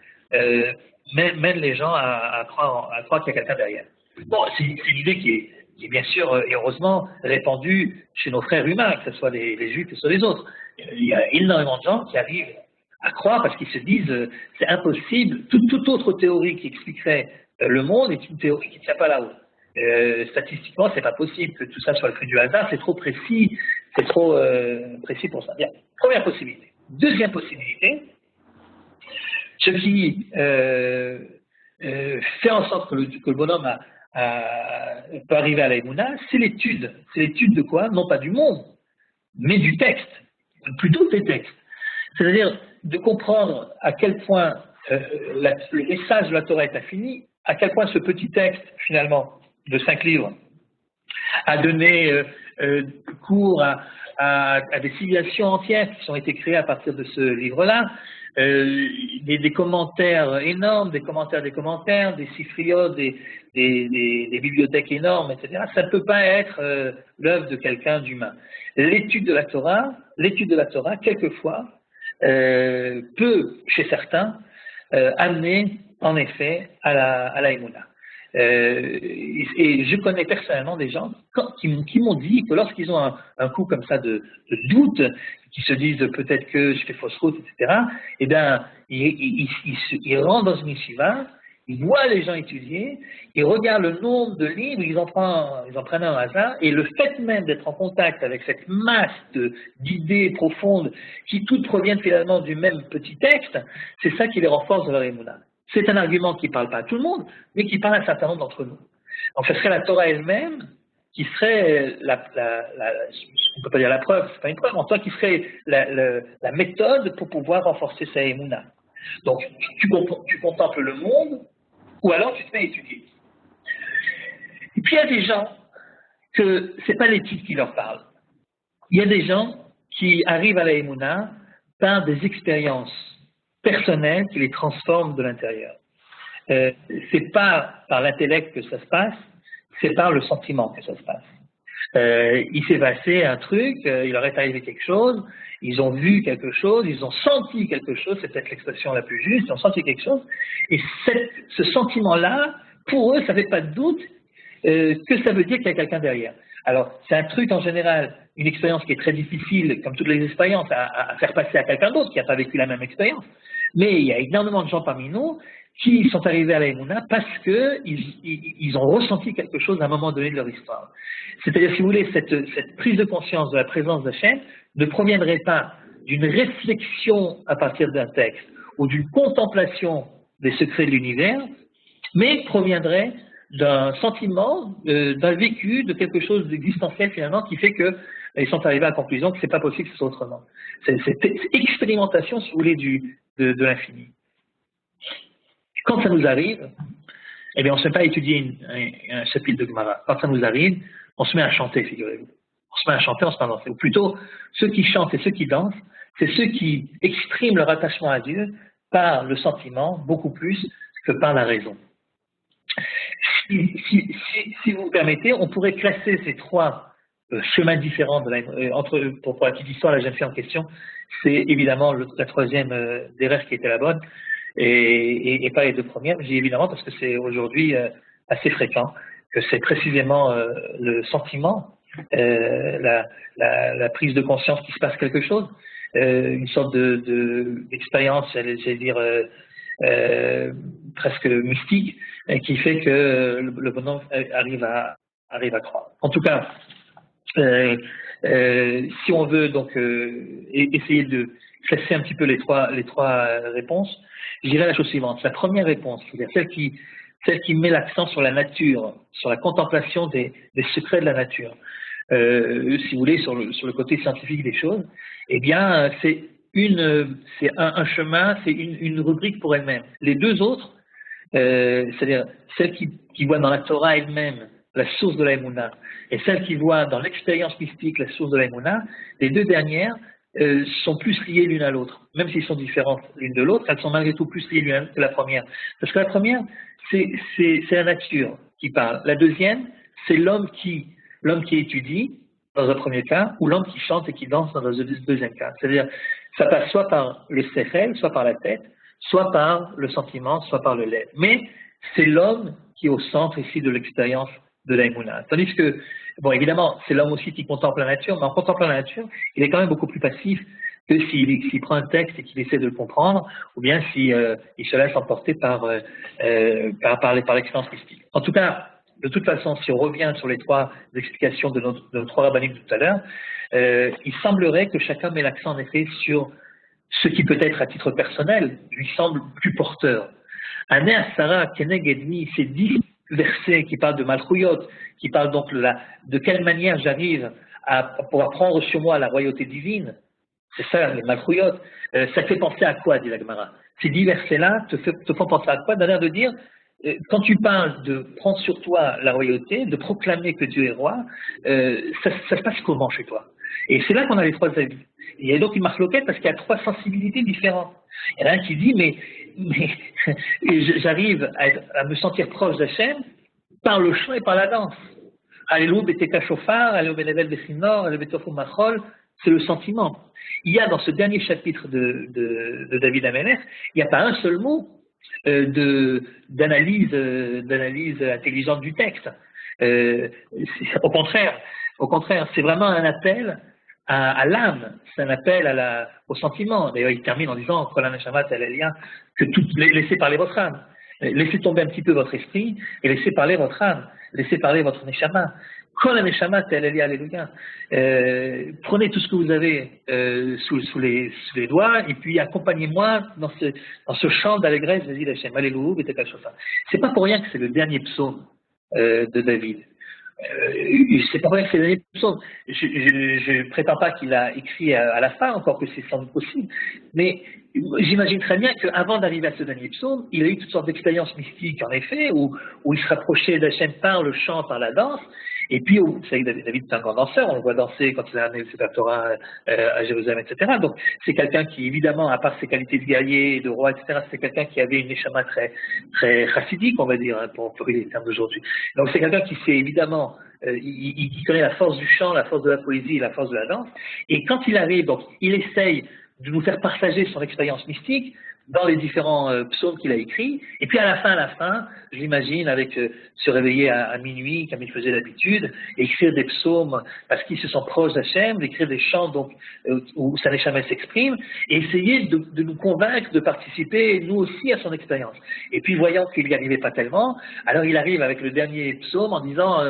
mène les gens à croire qu'il y a quelqu'un derrière. Bon, c'est une idée qui est bien sûr et heureusement répandue chez nos frères humains, que ce soit les juifs, que ce soit les autres. Il y a énormément de gens qui arrivent à croire parce qu'ils se disent c'est impossible. Toute autre théorie qui expliquerait le monde est une théorie qui ne tient pas la route. Statistiquement, c'est pas possible que tout ça soit le fruit du hasard, c'est trop précis, c'est trop précis pour ça. Bien, première possibilité. Deuxième possibilité, ce qui fait en sorte que le bonhomme peut arriver à la Emouna, c'est l'étude. C'est l'étude de quoi? Non pas du monde, mais du texte, plutôt des textes. C'est-à-dire de comprendre à quel point le message de la Torah est infini, à quel point ce petit texte, finalement, de 5 livres, a donné cours à des civilisations entières qui ont été créées à partir de ce livre-là, des commentaires énormes, des commentaires, des sifriotes, des bibliothèques énormes, etc. Ça ne peut pas être l'œuvre de quelqu'un d'humain. L'étude de la Torah, quelquefois, peut, chez certains, amener, en effet, à la Emouna. Et je connais personnellement des gens qui m'ont dit que lorsqu'ils ont un coup comme ça de doute, qui se disent peut-être que je fais fausse route, etc., eh bien, ils rentrent dans une yeshiva, ils voient les gens étudier, ils regardent le nombre de livres, ils en prennent un hasard, et le fait même d'être en contact avec cette masse d'idées profondes qui toutes proviennent finalement du même petit texte, c'est ça qui les renforce dans leur émouna. C'est un argument qui ne parle pas à tout le monde, mais qui parle à un certain nombre d'entre nous. Donc ce serait la Torah elle-même qui serait on ne peut pas dire la preuve, c'est pas une preuve, en toi qui serait la méthode pour pouvoir renforcer sa émouna. Donc tu contemples le monde, ou alors tu te mets à étudier. Et puis il y a des gens que ce n'est pas l'étude qui leur parle. Il y a des gens qui arrivent à la émouna par des expériences personnelles qui les transforment de l'intérieur. C'est pas par l'intellect que ça se passe, c'est par le sentiment que ça se passe. Il s'est passé un truc, il leur est arrivé quelque chose, ils ont vu quelque chose, ils ont senti quelque chose, c'est peut-être l'expression la plus juste, ils ont senti quelque chose, et ce sentiment-là, pour eux, ça ne fait pas de doute que ça veut dire qu'il y a quelqu'un derrière. Alors, c'est un truc en général, une expérience qui est très difficile, comme toutes les expériences, à faire passer à quelqu'un d'autre qui n'a pas vécu la même expérience. Mais il y a énormément de gens parmi nous qui sont arrivés à la Emouna parce qu'ils ont ressenti quelque chose à un moment donné de leur histoire. C'est-à-dire, si vous voulez, cette prise de conscience de la présence d'Hachem ne proviendrait pas d'une réflexion à partir d'un texte ou d'une contemplation des secrets de l'univers, mais proviendrait d'un sentiment, d'un vécu, de quelque chose d'existentiel finalement qui fait qu'ils sont arrivés à la conclusion que c'est pas possible que ce soit autrement. C'est cette expérimentation, si vous voulez, de l'infini. Quand ça nous arrive, eh bien, on ne se met pas à étudier un chapitre de Gemara. Quand ça nous arrive, on se met à chanter, figurez-vous. On se met à chanter, on se met à danser. Ou plutôt, ceux qui chantent et ceux qui dansent, c'est ceux qui expriment leur attachement à Dieu par le sentiment, beaucoup plus que par la raison. Si vous me permettez, on pourrait classer ces trois chemins différents pour la petite histoire, la jeune fille en question, c'est évidemment la troisième des rêves qui était la bonne, et pas les deux premières. Je dis évidemment parce que c'est aujourd'hui assez fréquent, que c'est précisément le sentiment, la prise de conscience qu'il se passe quelque chose, une sorte d'expérience, j'allais dire, presque mystique, qui fait que le bonhomme arrive à croire. En tout cas, si on veut donc essayer de classer un petit peu les trois réponses, je dirais la chose suivante. La première réponse, c'est-à-dire celle qui met l'accent sur la nature, sur la contemplation des secrets de la nature, si vous voulez, sur le côté scientifique des choses, eh bien, c'est un chemin, c'est une rubrique pour elle-même. Les deux autres, c'est-à-dire celle qui voit dans la Torah elle-même la source de la Emouna, et celle qui voit dans l'expérience mystique la source de la Emouna, les deux dernières sont plus liées l'une à l'autre. Même s'ils sont différentes l'une de l'autre, elles sont malgré tout plus liées l'une que la première. Parce que la première, c'est la nature qui parle. La deuxième, c'est l'homme qui étudie, dans un premier cas, ou l'homme qui chante et qui danse dans un deuxième cas. C'est-à-dire, ça passe soit par le sechel, soit par la tête, soit par le sentiment, soit par le lait. Mais c'est l'homme qui est au centre ici de l'expérience de la Emouna. Tandis que, bon, évidemment, c'est l'homme aussi qui contemple la nature, mais en contemplant la nature, il est quand même beaucoup plus passif que s'il prend un texte et qu'il essaie de le comprendre, ou bien s'il se laisse emporter par l'expérience mystique. En tout cas, de toute façon, si on revient sur les trois explications de nos trois rabbinimes de tout à l'heure, il semblerait que chacun met l'accent en effet sur ce qui peut-être à titre personnel lui semble plus porteur. Ané Asara Kenegedmi, c'est 10 versets qui parlent de Malchuyot, qui parlent donc de quelle manière j'arrive à pouvoir prendre sur moi la royauté divine. C'est ça, les Malchuyot. Ça fait penser à quoi, dit la Gemara? Ces 10 versets-là te font penser à quoi? D'un air de dire, quand tu parles de prendre sur toi la royauté, de proclamer que Dieu est roi, ça se passe comment chez toi? Et c'est là qu'on a les trois avis. Il y a donc une marloquette parce qu'il y a trois sensibilités différentes. Il y en a un qui dit, mais j'arrive à me sentir proche d'Hachem par le chant et par la danse. Alléluia, Beteka Shofar, Alléluia, Benevel Bessinor, Alléluia, Betofo Machol, c'est le sentiment. Il y a dans ce dernier chapitre de David Amelech, il n'y a pas un seul mot d'analyse intelligente du texte. Au contraire, c'est vraiment un appel à l'âme, c'est un appel au sentiment. D'ailleurs, il termine en disant que laissez parler votre âme. Laissez tomber un petit peu votre esprit et laissez parler votre âme. Laissez parler votre neshama. Alléluia. Prenez tout ce que vous avez sous les doigts et puis accompagnez-moi dans ce chant d'allégresse. Vas-y, Hachem. Alléluia. C'est pas pour rien que c'est le dernier psaume de David. C'est pas vrai que c'est le dernier psaume. Je prétends pas qu'il a écrit à la fin, encore que c'est sans doute possible, mais j'imagine très bien qu'avant d'arriver à ce dernier psaume, il a eu toutes sortes d'expériences mystiques, en effet, où il se rapprochait d'Hachem par le chant, par la danse. Et puis, vous savez que David est un grand danseur, on le voit danser quand il a amené le Sefer Torah à Jérusalem, etc. Donc, c'est quelqu'un qui, évidemment, à part ses qualités de guerrier et de roi, etc., c'est quelqu'un qui avait une neshama très, très chassidique, on va dire, hein, pour employer les termes d'aujourd'hui. Donc, c'est quelqu'un qui sait, évidemment, il connaît la force du chant, la force de la poésie, la force de la danse. Et quand il arrive, donc, il essaye de nous faire partager son expérience mystique dans les différents psaumes qu'il a écrits. Et puis à la fin, je l'imagine avec se réveiller à minuit, comme il faisait d'habitude, écrire des psaumes parce qu'ils se sont proches d'Hachem, d'écrire des chants donc, où sa Neshama s'exprime, et essayer de nous convaincre de participer, nous aussi, à son expérience. Et puis voyant qu'il n'y arrivait pas tellement, alors il arrive avec le dernier psaume en disant,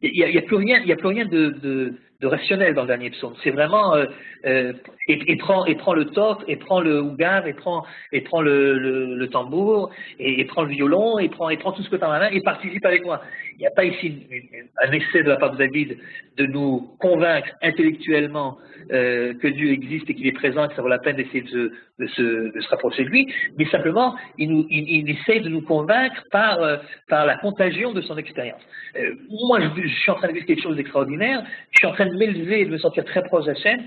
il n'y a plus rien de rationnel dans le dernier psaume. C'est vraiment et prend le tok, et prend le ougar, et prend le tambour, et prend le violon, et prend tout ce que tu as dans la main, et participe avec moi. Il n'y a pas ici un essai de la part de David de nous convaincre intellectuellement que Dieu existe et qu'il est présent, et que ça vaut la peine d'essayer de se rapprocher de lui, mais simplement il essaie de nous convaincre par la contagion de son expérience. Moi, je suis en train de vivre quelque chose d'extraordinaire, je suis en train de m'élever et de me sentir très proche d'Hachem.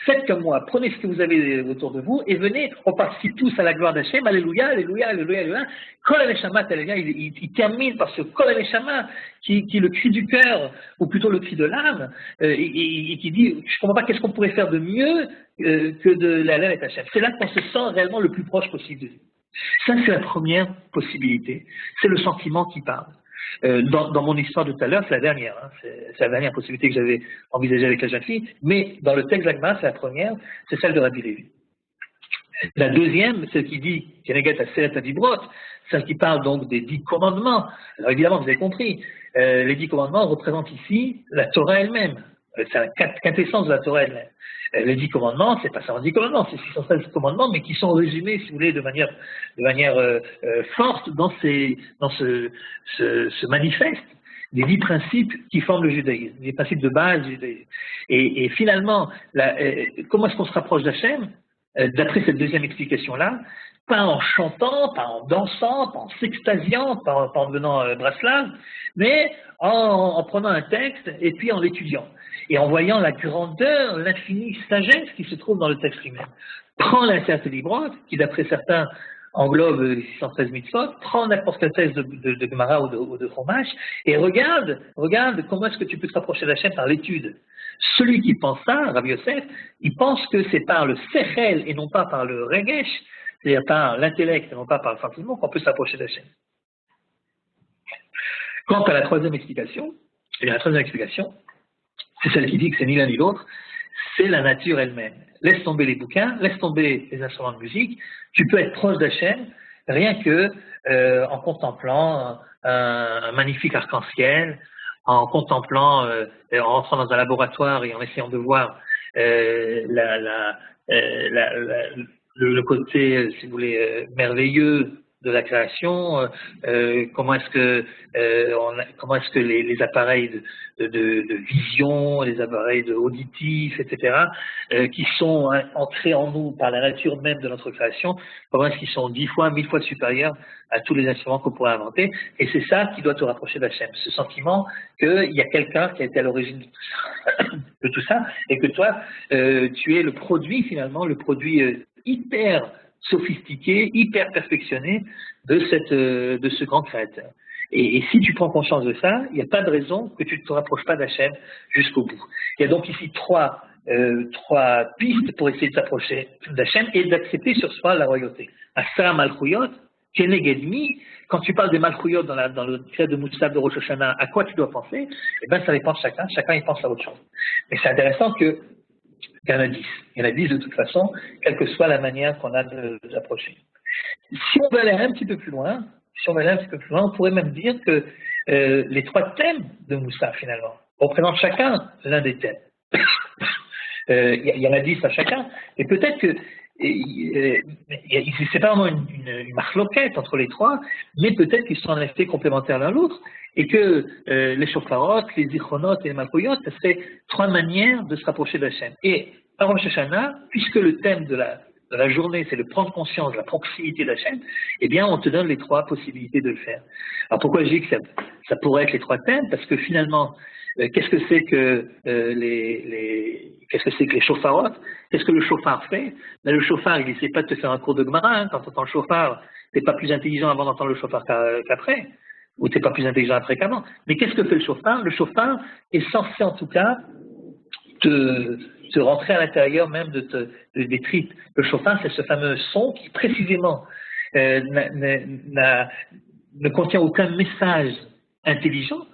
Faites comme moi, prenez ce que vous avez autour de vous et venez, on participe tous à la gloire d'Hachem. Alléluia, alléluia, alléluia, alléluia. Kol HaNeshama, il termine par ce Kol HaNeshama qui est le cri du cœur, ou plutôt le cri de l'âme, et qui dit, je ne comprends pas qu'est-ce qu'on pourrait faire de mieux que de l'aller avec Hachem. C'est là qu'on se sent réellement le plus proche possible de Dieu. Ça, c'est la première possibilité. C'est le sentiment qui parle. Dans mon histoire de tout à l'heure, c'est la dernière. C'est la dernière possibilité que j'avais envisagée avec la jeune fille. Mais dans le texte d'Agma, c'est la première, c'est celle de Rabbi Lévi. La deuxième, celle qui dit Kenegat Aseret Adibrot, celle qui parle donc des 10 commandements. Alors évidemment, vous avez compris, les 10 commandements représentent ici la Torah elle-même. C'est la quintessence de la Torah elle-même. Les 10 commandements, c'est pas seulement 10 commandements, c'est 613 commandements, mais qui sont résumés, si vous voulez, de manière forte dans ce manifeste des 10 principes qui forment le judaïsme, les principes de base du judaïsme. Et finalement, comment est-ce qu'on se rapproche d'Hachem, d'après cette deuxième explication-là? Pas en chantant, pas en dansant, pas en s'extasiant, pas en devenant Braslav, mais en prenant un texte et puis en l'étudiant. Et en voyant la grandeur, l'infinie sagesse qui se trouve dans le texte lui-même. Prends l'Aseret Adibrot, qui d'après certains englobe les 613 mitzvot, prends n'importe quel texte de Gemara ou de Chumash, et regarde comment est-ce que tu peux te rapprocher de Hachem par l'étude. Celui qui pense ça, Rabbi Yosef, il pense que c'est par le sechel et non pas par le regesh, c'est-à-dire par l'intellect et non pas par le sentiment, qu'on peut s'approcher d'Hachem. Quant à la troisième explication, c'est celle qui dit que c'est ni l'un ni l'autre, c'est la nature elle-même. Laisse tomber les bouquins, laisse tomber les instruments de musique, tu peux être proche d'Hachem rien que en contemplant un magnifique arc-en-ciel, en contemplant, en rentrant dans un laboratoire et en essayant de voir le côté, si vous voulez, merveilleux de la création, comment est-ce que les appareils de vision, les appareils auditifs, etc., qui sont ancrés en nous par la nature même de notre création, comment est-ce qu'ils sont 10 fois, 1000 fois supérieurs à tous les instruments qu'on pourrait inventer. Et c'est ça qui doit te rapprocher d'Hachem, ce sentiment qu'il y a quelqu'un qui a été à l'origine de tout ça, et que toi, tu es le produit finalement, le produit hyper sophistiqué, hyper perfectionné de ce grand créateur. Et si tu prends conscience de ça, il n'y a pas de raison que tu ne te rapproches pas d'Hachem jusqu'au bout. Il y a donc ici trois pistes pour essayer de s'approcher d'Hachem et d'accepter sur soi la royauté. Asara Malchuyot, Kenegedmi, quand tu parles des Malchuyot dans le créat de Moussaf de Rosh Hashanah, à quoi tu dois penser? Eh bien, ça dépend de chacun il pense à autre chose. Mais c'est intéressant qu'il y en a 10. Il y en a 10 de toute façon, quelle que soit la manière qu'on a de s'approcher. Si on veut aller un petit peu plus loin, on pourrait même dire que les 3 thèmes de Moussa, finalement, représentent chacun l'un des thèmes. Il y en a 10 à chacun, et peut-être que c'est pas vraiment une marloquette entre les 3, mais peut-être qu'ils sont en effet complémentaires l'un l'autre, et que les shofarot, les zichronot et les malchouyot, ce serait 3 manières de se rapprocher d'Hachem. Et à Rosh Hashanah, puisque le thème de la journée, c'est de prendre conscience de la proximité d'Hachem, eh bien, on te donne les 3 possibilités de le faire. Alors, pourquoi je dis que ça pourrait être les 3 thèmes? Parce que finalement, qu'est-ce que c'est que les shofarot? Qu'est-ce que le shofar fait? Ben, le shofar, il n'essaie pas de te faire un cours de Gemara. Quand tu entends le shofar, tu n'es pas plus intelligent avant d'entendre le shofar qu'après, ou tu n'es pas plus intelligent après qu'avant. Mais qu'est-ce que fait le shofar? Le shofar est censé, en tout cas, te te rentrer à l'intérieur même des tripes. Le chauffard, c'est ce fameux son qui précisément ne contient aucun message intelligent.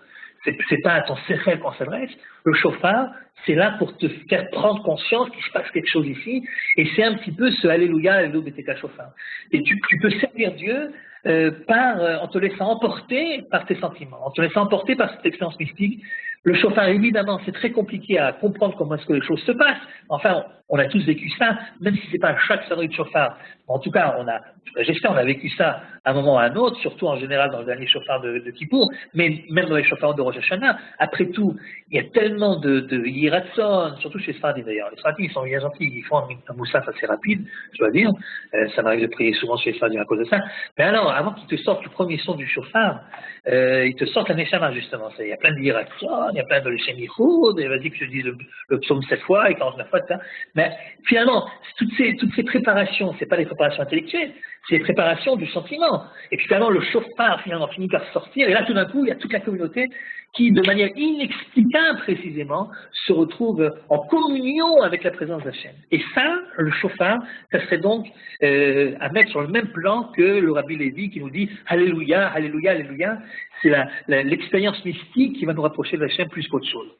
C'est pas à ton cerveau qu'on s'adresse. Le chauffard, c'est là pour te faire prendre conscience qu'il se passe quelque chose ici. Et c'est un petit peu ce Alléluia, Alléluia, Beteka chauffard. Et tu peux servir Dieu en te laissant emporter par tes sentiments, en te laissant emporter par cette expérience mystique. Le chauffard, évidemment, c'est très compliqué à comprendre comment est-ce que les choses se passent. Enfin, on a tous vécu ça, même si c'est pas chaque sonnerie de chauffard. En tout cas, j'espère, on a vécu ça à un moment ou à un autre, surtout en général dans le dernier chauffard de Kippour, mais même dans les chauffards de Rosh Hashanah. Après tout, il y a tellement de Yiratson, surtout chez Sfardim d'ailleurs. Les Sfardim, ils sont bien gentils, ils font un moussaf assez rapide, je dois dire. Ça m'arrive de prier souvent chez les Sfardim à cause de ça. Mais alors, avant qu'ils te sortent le premier son du chauffard, ils te sortent la Neshama, justement. Il y a plein de Yiratson, il y a plein de Leshem Yichud, et vas-y que je dise le psaume 7 fois et 49 fois, etc. Mais finalement, toutes ces préparations, c'est pas des préparations intellectuelles, c'est des préparations du sentiment. Et puis finalement, le chauffard finalement finit par sortir, et là tout d'un coup, il y a toute la communauté qui, de manière inexplicable précisément, se retrouve en communion avec la présence d'Hachem. Et ça, le chauffard, ça serait donc à mettre sur le même plan que le Rabbi Lévi qui nous dit Alléluia, Alléluia, Alléluia. C'est l'expérience mystique qui va nous rapprocher d'Hachem plus qu'autre chose.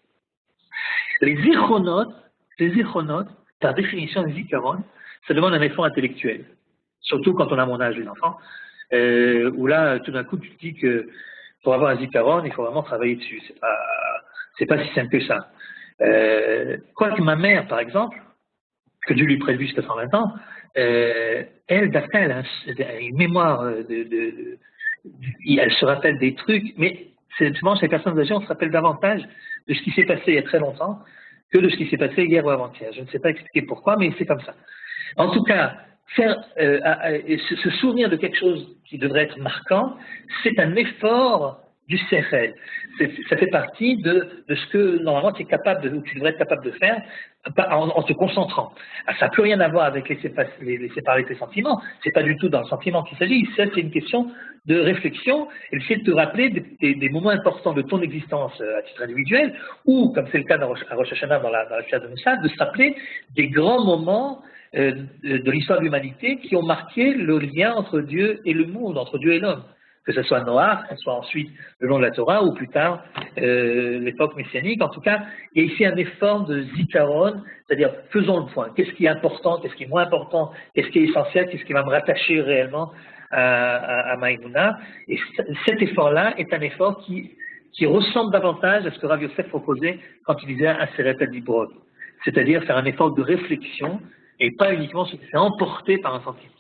Les zichronotes, par définition, les zikaron, ça demande un effort intellectuel. Surtout quand on a mon âge, les enfants, où là, tout d'un coup, tu te dis que pour avoir un zikaron, il faut vraiment travailler dessus. C'est pas si simple que ça. Quoique ma mère, par exemple, que Dieu lui prête jusqu'à 120 ans, elle, Dafka, elle a une mémoire elle se rappelle des trucs, mais souvent chez les personnes âgées, on se rappelle davantage de ce qui s'est passé il y a très longtemps que de ce qui s'est passé hier ou avant-hier. Je ne sais pas expliquer pourquoi, mais c'est comme ça. En tout cas, se souvenir de quelque chose qui devrait être marquant, c'est un effort du sechel. Ça fait partie de ce que normalement tu es capable ou tu devrais être capable de faire en te concentrant. Alors, ça n'a plus rien à voir avec laisser parler tes sentiments. C'est pas du tout dans le sentiment qu'il s'agit. Ça, c'est une question de réflexion et essayer de te rappeler des moments importants de ton existence à titre individuel ou, comme c'est le cas à Rosh Hashanah dans la fête de Messah, de se rappeler des grands moments de l'histoire de l'humanité qui ont marqué le lien entre Dieu et le monde, entre Dieu et l'homme. Que ce soit Noah, que ce soit ensuite le long de la Torah, ou plus tard l'époque messianique. En tout cas, il y a ici un effort de zikaron, c'est-à-dire faisons le point. Qu'est-ce qui est important, qu'est-ce qui est moins important, qu'est-ce qui est essentiel, qu'est-ce qui va me rattacher réellement à Maïmouna. Et cet effort-là est un effort qui ressemble davantage à ce que Rav Yosef proposait quand il disait un Seret Dibrod, c'est-à-dire faire un effort de réflexion et pas uniquement se laisser emporter par un sentiment.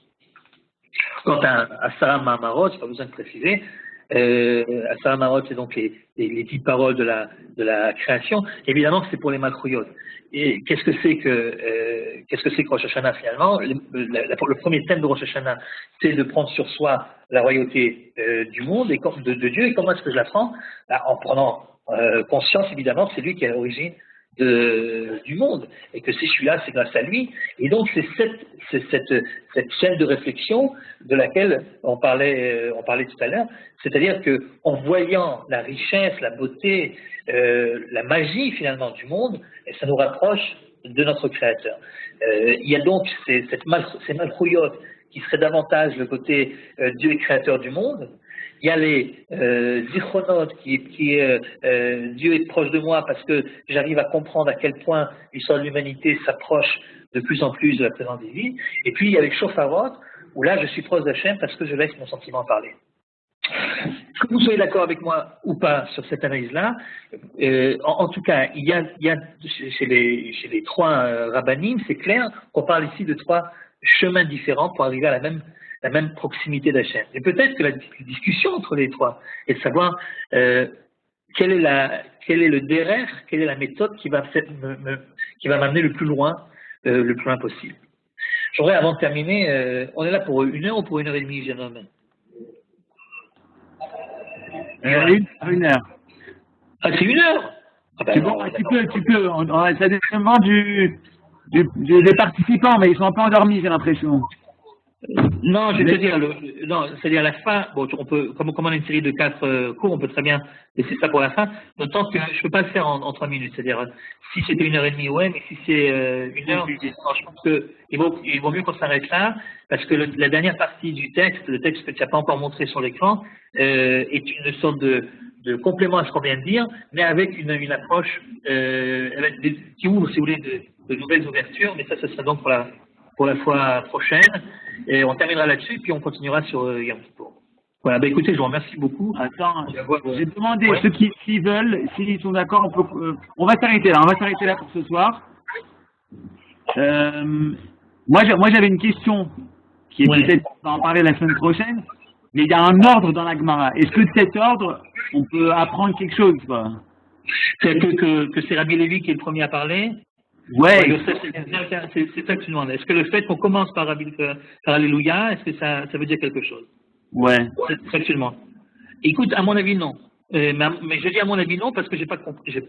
Quant à Sarah Mahamarot, pas besoin de préciser, Sarah Mahamarot, c'est donc les 10 paroles de la création. Évidemment que c'est pour les macroyotes. Et qu'est-ce que c'est que Rosh Hashanah finalement? Le premier thème de Rosh Hashanah, c'est de prendre sur soi la royauté du monde et de Dieu. Et comment est-ce que je la prends? En prenant conscience évidemment que c'est lui qui est à l'origine du monde, et que si je suis là, c'est grâce à lui. Et donc c'est cette chaîne de réflexion de laquelle on parlait tout à l'heure, c'est-à-dire que en voyant la richesse, la beauté, la magie finalement du monde, ça nous rapproche de notre Créateur. Il y a donc ces malchouyotes qui seraient davantage le côté Dieu est créateur du monde. Il y a les zichronotes qui est Dieu est proche de moi parce que j'arrive à comprendre à quel point l'histoire de l'humanité s'approche de plus en plus de la présence divine. Et puis il y a les shofarot où là je suis proche d'Hachem parce que je laisse mon sentiment parler. Que vous soyez d'accord avec moi ou pas sur cette analyse-là, en tout cas, il y a chez les trois rabbanim, c'est clair qu'on parle ici de trois chemins différents pour arriver à la même proximité d'Hachem. Et peut-être que la discussion entre les trois est de savoir quel est le derer, quelle est la méthode qui va m'amener le plus loin possible. J'aurais, avant de terminer, on est là pour 1 heure ou pour 1h30, jeune homme? 1 heure. Ah, c'est 1 heure? Ah ben, tu peux. Ça dépend des participants, mais ils sont un peu endormis, j'ai l'impression. Non, je vais te dire, non, c'est-à-dire la fin, bon, on peut, comme on a une série de 4 cours, on peut très bien laisser ça pour la fin, d'autant que je peux pas le faire en 3 minutes, c'est-à-dire, si c'était 1h30, ouais, mais si c'est 1 heure, je pense que il vaut mieux qu'on s'arrête là, parce que la dernière partie du texte, le texte que tu n'as pas encore montré sur l'écran, est une sorte de complément à ce qu'on vient de dire, mais avec une approche qui ouvre, si vous voulez, de nouvelles ouvertures, mais ça serait donc pour la fois prochaine. Et on terminera là-dessus, puis on continuera sur Yom Kippour. Voilà, bah écoutez, je vous remercie beaucoup. Attends, j'ai demandé ceux qui veulent, s'ils sont d'accord, on va s'arrêter là, pour ce soir. Moi j'avais une question qui est peut-être, on va en parler la semaine prochaine, mais il y a un ordre dans la Gemara. Est-ce que de cet ordre, on peut apprendre quelque chose, quoi? C'est que c'est Rabbi Lévi qui est le premier à parler. Ouais. C'est ça que tu demandes. Est-ce que le fait qu'on commence par Alléluia, est-ce que ça veut dire quelque chose? Ouais. C'est ça que tu demandes. Écoute, à mon avis, non. Mais je dis à mon avis non parce que j'ai pas compris, je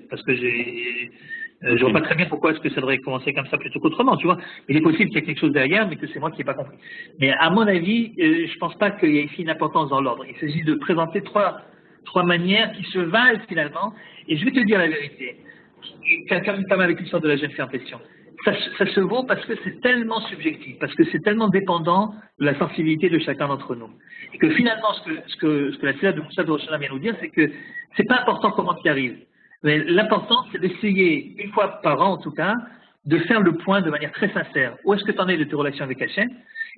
vois pas très bien pourquoi est-ce que ça devrait commencer comme ça plutôt qu'autrement, tu vois. Il est possible qu'il y ait quelque chose derrière, mais que c'est moi qui n'ai pas compris. Mais à mon avis, je pense pas qu'il y ait ici une importance dans l'ordre. Il s'agit de présenter trois manières qui se valent finalement. Et je vais te dire la vérité. Comme avec l'histoire de la jeune fille en question. Ça se vaut parce que c'est tellement subjectif, parce que c'est tellement dépendant de la sensibilité de chacun d'entre nous. Et que finalement, ce que la Tfila de Moussa de Rosh Hashanah vient nous dire, c'est que c'est pas important comment tu y arrives. Mais l'important, c'est d'essayer, une fois par an en tout cas, de faire le point de manière très sincère. Où est-ce que tu en es de tes relations avec Hachem?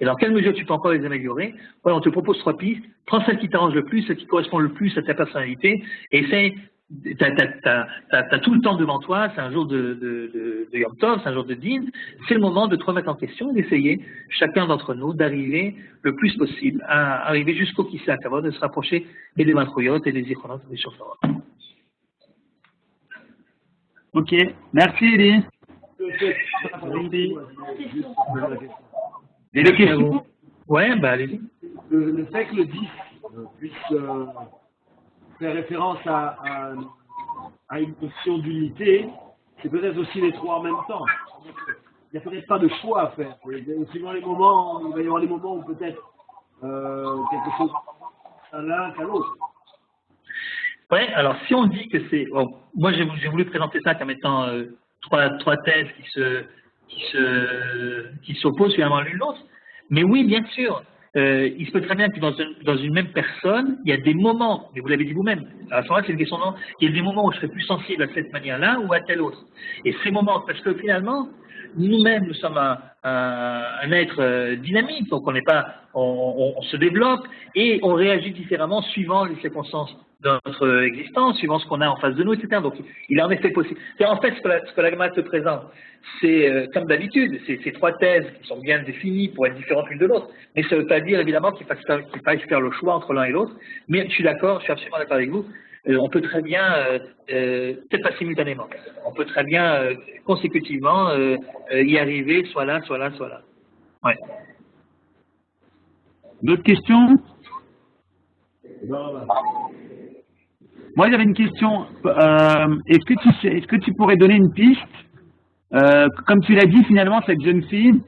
Et dans quelle mesure tu peux encore les améliorer? Voilà, on te propose 3 pistes. Prends celle qui t'arrange le plus, celle qui correspond le plus à ta personnalité, et essaye. T'as tout le temps devant toi, c'est un jour de Yom Tov, c'est un jour de Din, c'est le moment de te remettre en question et d'essayer, chacun d'entre nous, d'arriver le plus possible à arriver jusqu'au Kisei HaKavod, de se rapprocher et des Matrouyot et des Zichronot et des Shofarot. Ok, merci Elie. Et les questions? Ouais, bah allez-y. Le fait que le 10 puisse faire référence à une notion d'unité, c'est peut-être aussi les 3 en même temps. Il n'y a peut-être pas de choix à faire. Suivant les moments, il va y avoir des moments où peut-être quelque chose à l'un qu'à l'autre. Ouais, alors si on dit que c'est... Bon, moi j'ai voulu présenter ça comme étant 3 thèses qui s'opposent finalement l'une l'autre. Mais oui, bien sûr. Il se peut très bien que dans une même personne, il y a des moments, mais vous l'avez dit vous-même, à ce moment-là, c'est une question non, il y a des moments où je serai plus sensible à cette manière-là ou à telle autre. Et ces moments, parce que finalement, nous-mêmes, nous sommes un être dynamique, donc on se développe et on réagit différemment suivant les circonstances de notre existence, suivant ce qu'on a en face de nous, etc. Donc, il est en effet possible. C'est en fait ce que la Gemara te présente. C'est, comme d'habitude, ces 3 thèses qui sont bien définies pour être différentes l'une de l'autre. Mais ça ne veut pas dire, évidemment, qu'il faille faire le choix entre l'un et l'autre. Mais je suis absolument d'accord avec vous. On peut très bien, peut-être pas simultanément, on peut très bien, consécutivement, y arriver, soit là, soit là, soit là. Ouais. D'autres questions? Moi, j'avais une question. Est-ce que tu pourrais donner une piste? Comme tu l'as dit, finalement, cette jeune fille,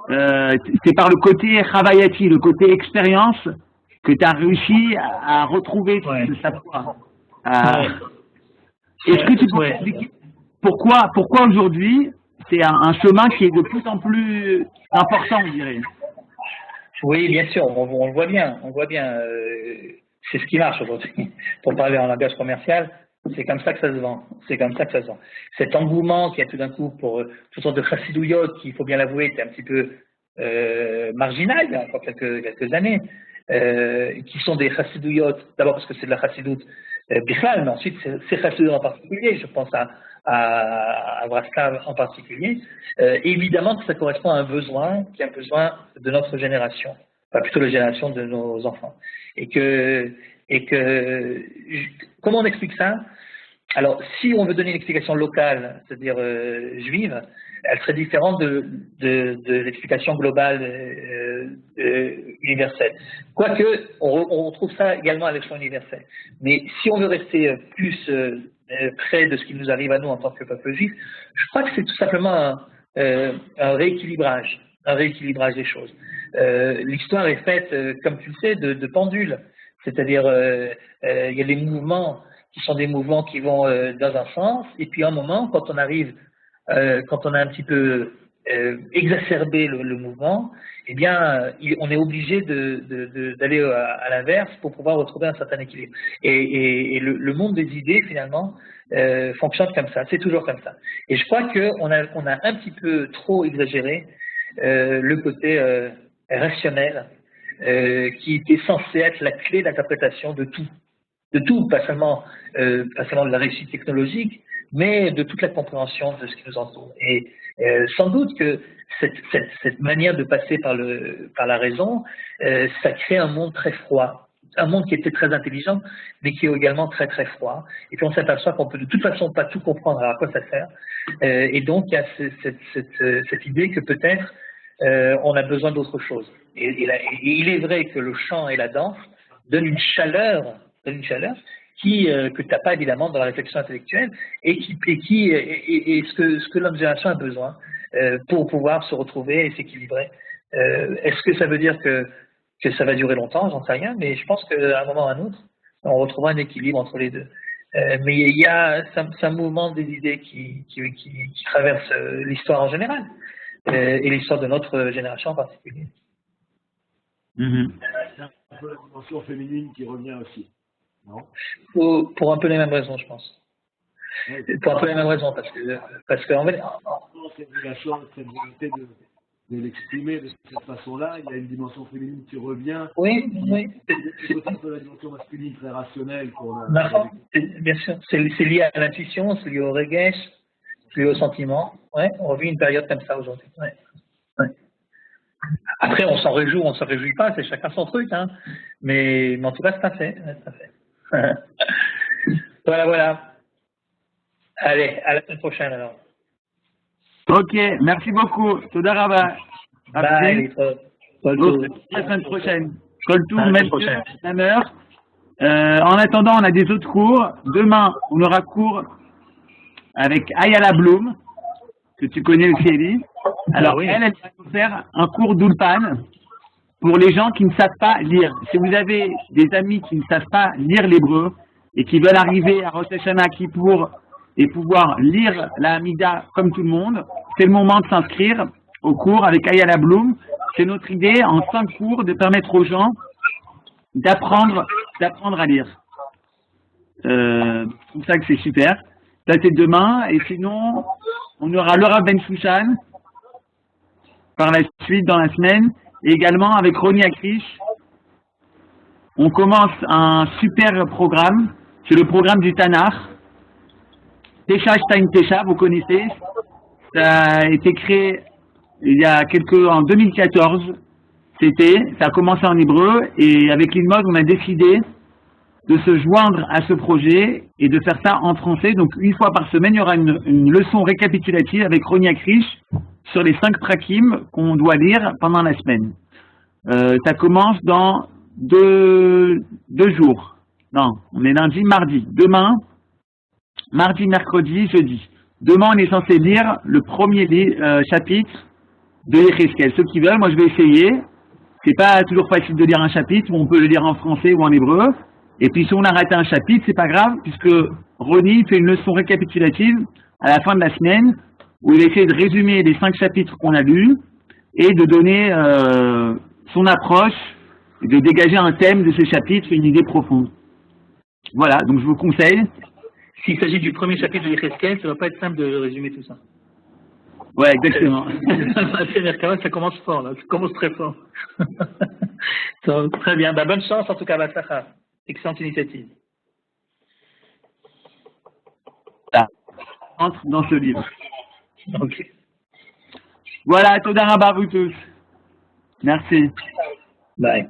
c'est par le côté Chavayati, le côté expérience, que tu as réussi à retrouver sa foi. Est-ce que tu pourrais expliquer pourquoi aujourd'hui, c'est un chemin qui est de plus en plus important, je dirais? Oui, bien sûr, on le voit bien, c'est ce qui marche aujourd'hui. Pour parler en langage commercial, c'est comme ça que ça se vend. Cet engouement qu'il y a tout d'un coup pour toutes sortes de chassidouillotes, qui, il faut bien l'avouer, était un petit peu marginal il y a encore quelques années, qui sont des chassidouillotes, d'abord parce que c'est de la chassidoute bichlal, mais ensuite ces chassidouillotes en particulier, je pense à Vraslav en particulier, évidemment que ça correspond à un besoin qui est un besoin de notre génération, enfin plutôt la génération de nos enfants. Et que comment on explique ça? Alors, si on veut donner une explication locale, c'est-à-dire juive, elle serait différente de l'explication globale universelle. Quoique, on trouve ça également à l'échelon universel. Mais si on veut rester plus près de ce qui nous arrive à nous en tant que peuple juif, je crois que c'est tout simplement un rééquilibrage des choses. l'histoire est faite, comme tu le sais, de pendules. C'est-à-dire, il y a des mouvements qui sont des mouvements qui vont dans un sens, et puis à un moment, quand on arrive, quand on a un petit peu exacerbé le mouvement, eh bien, on est obligé d'aller à l'inverse pour pouvoir retrouver un certain équilibre. Et le monde des idées, finalement, fonctionne comme ça, c'est toujours comme ça. Et je crois qu'on a un petit peu trop exagéré le côté rationnel qui était censé être la clé d'interprétation de tout, pas seulement de la réussite technologique, mais de toute la compréhension de ce qui nous entoure. Et sans doute que cette manière de passer par la raison, ça crée un monde très froid, un monde qui était très intelligent, mais qui est également très très froid. Et puis on s'aperçoit qu'on peut de toute façon pas tout comprendre à quoi ça sert. Et donc il y a cette idée que peut-être on a besoin d'autre chose. Et il est vrai que le chant et la danse donnent une chaleur que tu n'as pas évidemment dans la réflexion intellectuelle et ce que notre génération a besoin pour pouvoir se retrouver et s'équilibrer. Est-ce que ça veut dire que ça va durer longtemps? J'en sais rien, mais je pense qu'à un moment ou à un autre, on retrouvera un équilibre entre les deux. Mais il y a un mouvement des idées qui traverse l'histoire en général et l'histoire de notre génération en particulier. C'est un peu la dimension féminine qui revient aussi, non? Pour un peu les mêmes raisons, je pense. Oui. Pour un peu les mêmes raisons, parce que en fait, cette volonté de l'exprimer de cette façon-là, il y a une dimension féminine qui revient. Oui. C'est un peu la dimension masculine très rationnelle qu'on a. Bien sûr, c'est lié à l'intuition, c'est lié au regesh, c'est lié au sentiment. Ouais, on vit une période comme ça aujourd'hui. Ouais. Après, on s'en réjouit, on s'en réjouit pas, c'est chacun son truc, hein. Mais en tout cas, c'est un fait. Voilà. Allez, à la semaine prochaine alors. Ok, merci beaucoup. Toda Rabba. Bye. À la semaine prochaine. Coltou, même heure. En attendant, on a des autres cours. Demain, on aura cours avec Ayala Bloom, que tu connais aussi, Elie. Alors, elle va nous faire un cours d'Ulpan pour les gens qui ne savent pas lire. Si vous avez des amis qui ne savent pas lire l'hébreu et qui veulent arriver à Rosh Hashanah Kippour et pouvoir lire la Hamida comme tout le monde, c'est le moment de s'inscrire au cours avec Ayala Bloom. C'est notre idée, en 5 cours, de permettre aux gens d'apprendre à lire. Je trouve ça que c'est super. Ça, c'est demain. Et sinon, on aura Laura Ben Shushan par la suite dans la semaine. Et également avec Ronnie Akrish. On commence un super programme. C'est le programme du Tanakh. Tesha Stein Tesha, vous connaissez. Ça a été créé en 2014. Ça a commencé en hébreu. Et avec l'Inmod, on a décidé de se joindre à ce projet et de faire ça en français. Donc, une fois par semaine, il y aura une leçon récapitulative avec Ronnie Akrish sur les 5 trakim qu'on doit lire pendant la semaine. Ça commence dans 2 jours. Non, on est lundi, mardi. Demain, mardi, mercredi, jeudi. Demain, on est censé lire le premier chapitre de Yecheskel. Ceux qui veulent, moi je vais essayer. C'est pas toujours facile de lire un chapitre, on peut le lire en français ou en hébreu. Et puis si on arrête un chapitre, c'est pas grave, puisque Ronnie fait une leçon récapitulative à la fin de la semaine, où il essaie de résumer les 5 chapitres qu'on a lus et de donner son approche, et de dégager un thème de ces chapitres, une idée profonde. Voilà, donc je vous conseille. S'il s'agit du premier chapitre de Yecheskel, ça va pas être simple de résumer tout ça. Ouais, exactement. Ça commence fort, là. Ça commence très fort. Très bien. Bonne chance, en tout cas, Batzlacha. Excellente initiative. Ça entre dans ce livre. Ok. Voilà, Toda Rabba, vous tous. Merci. Bye.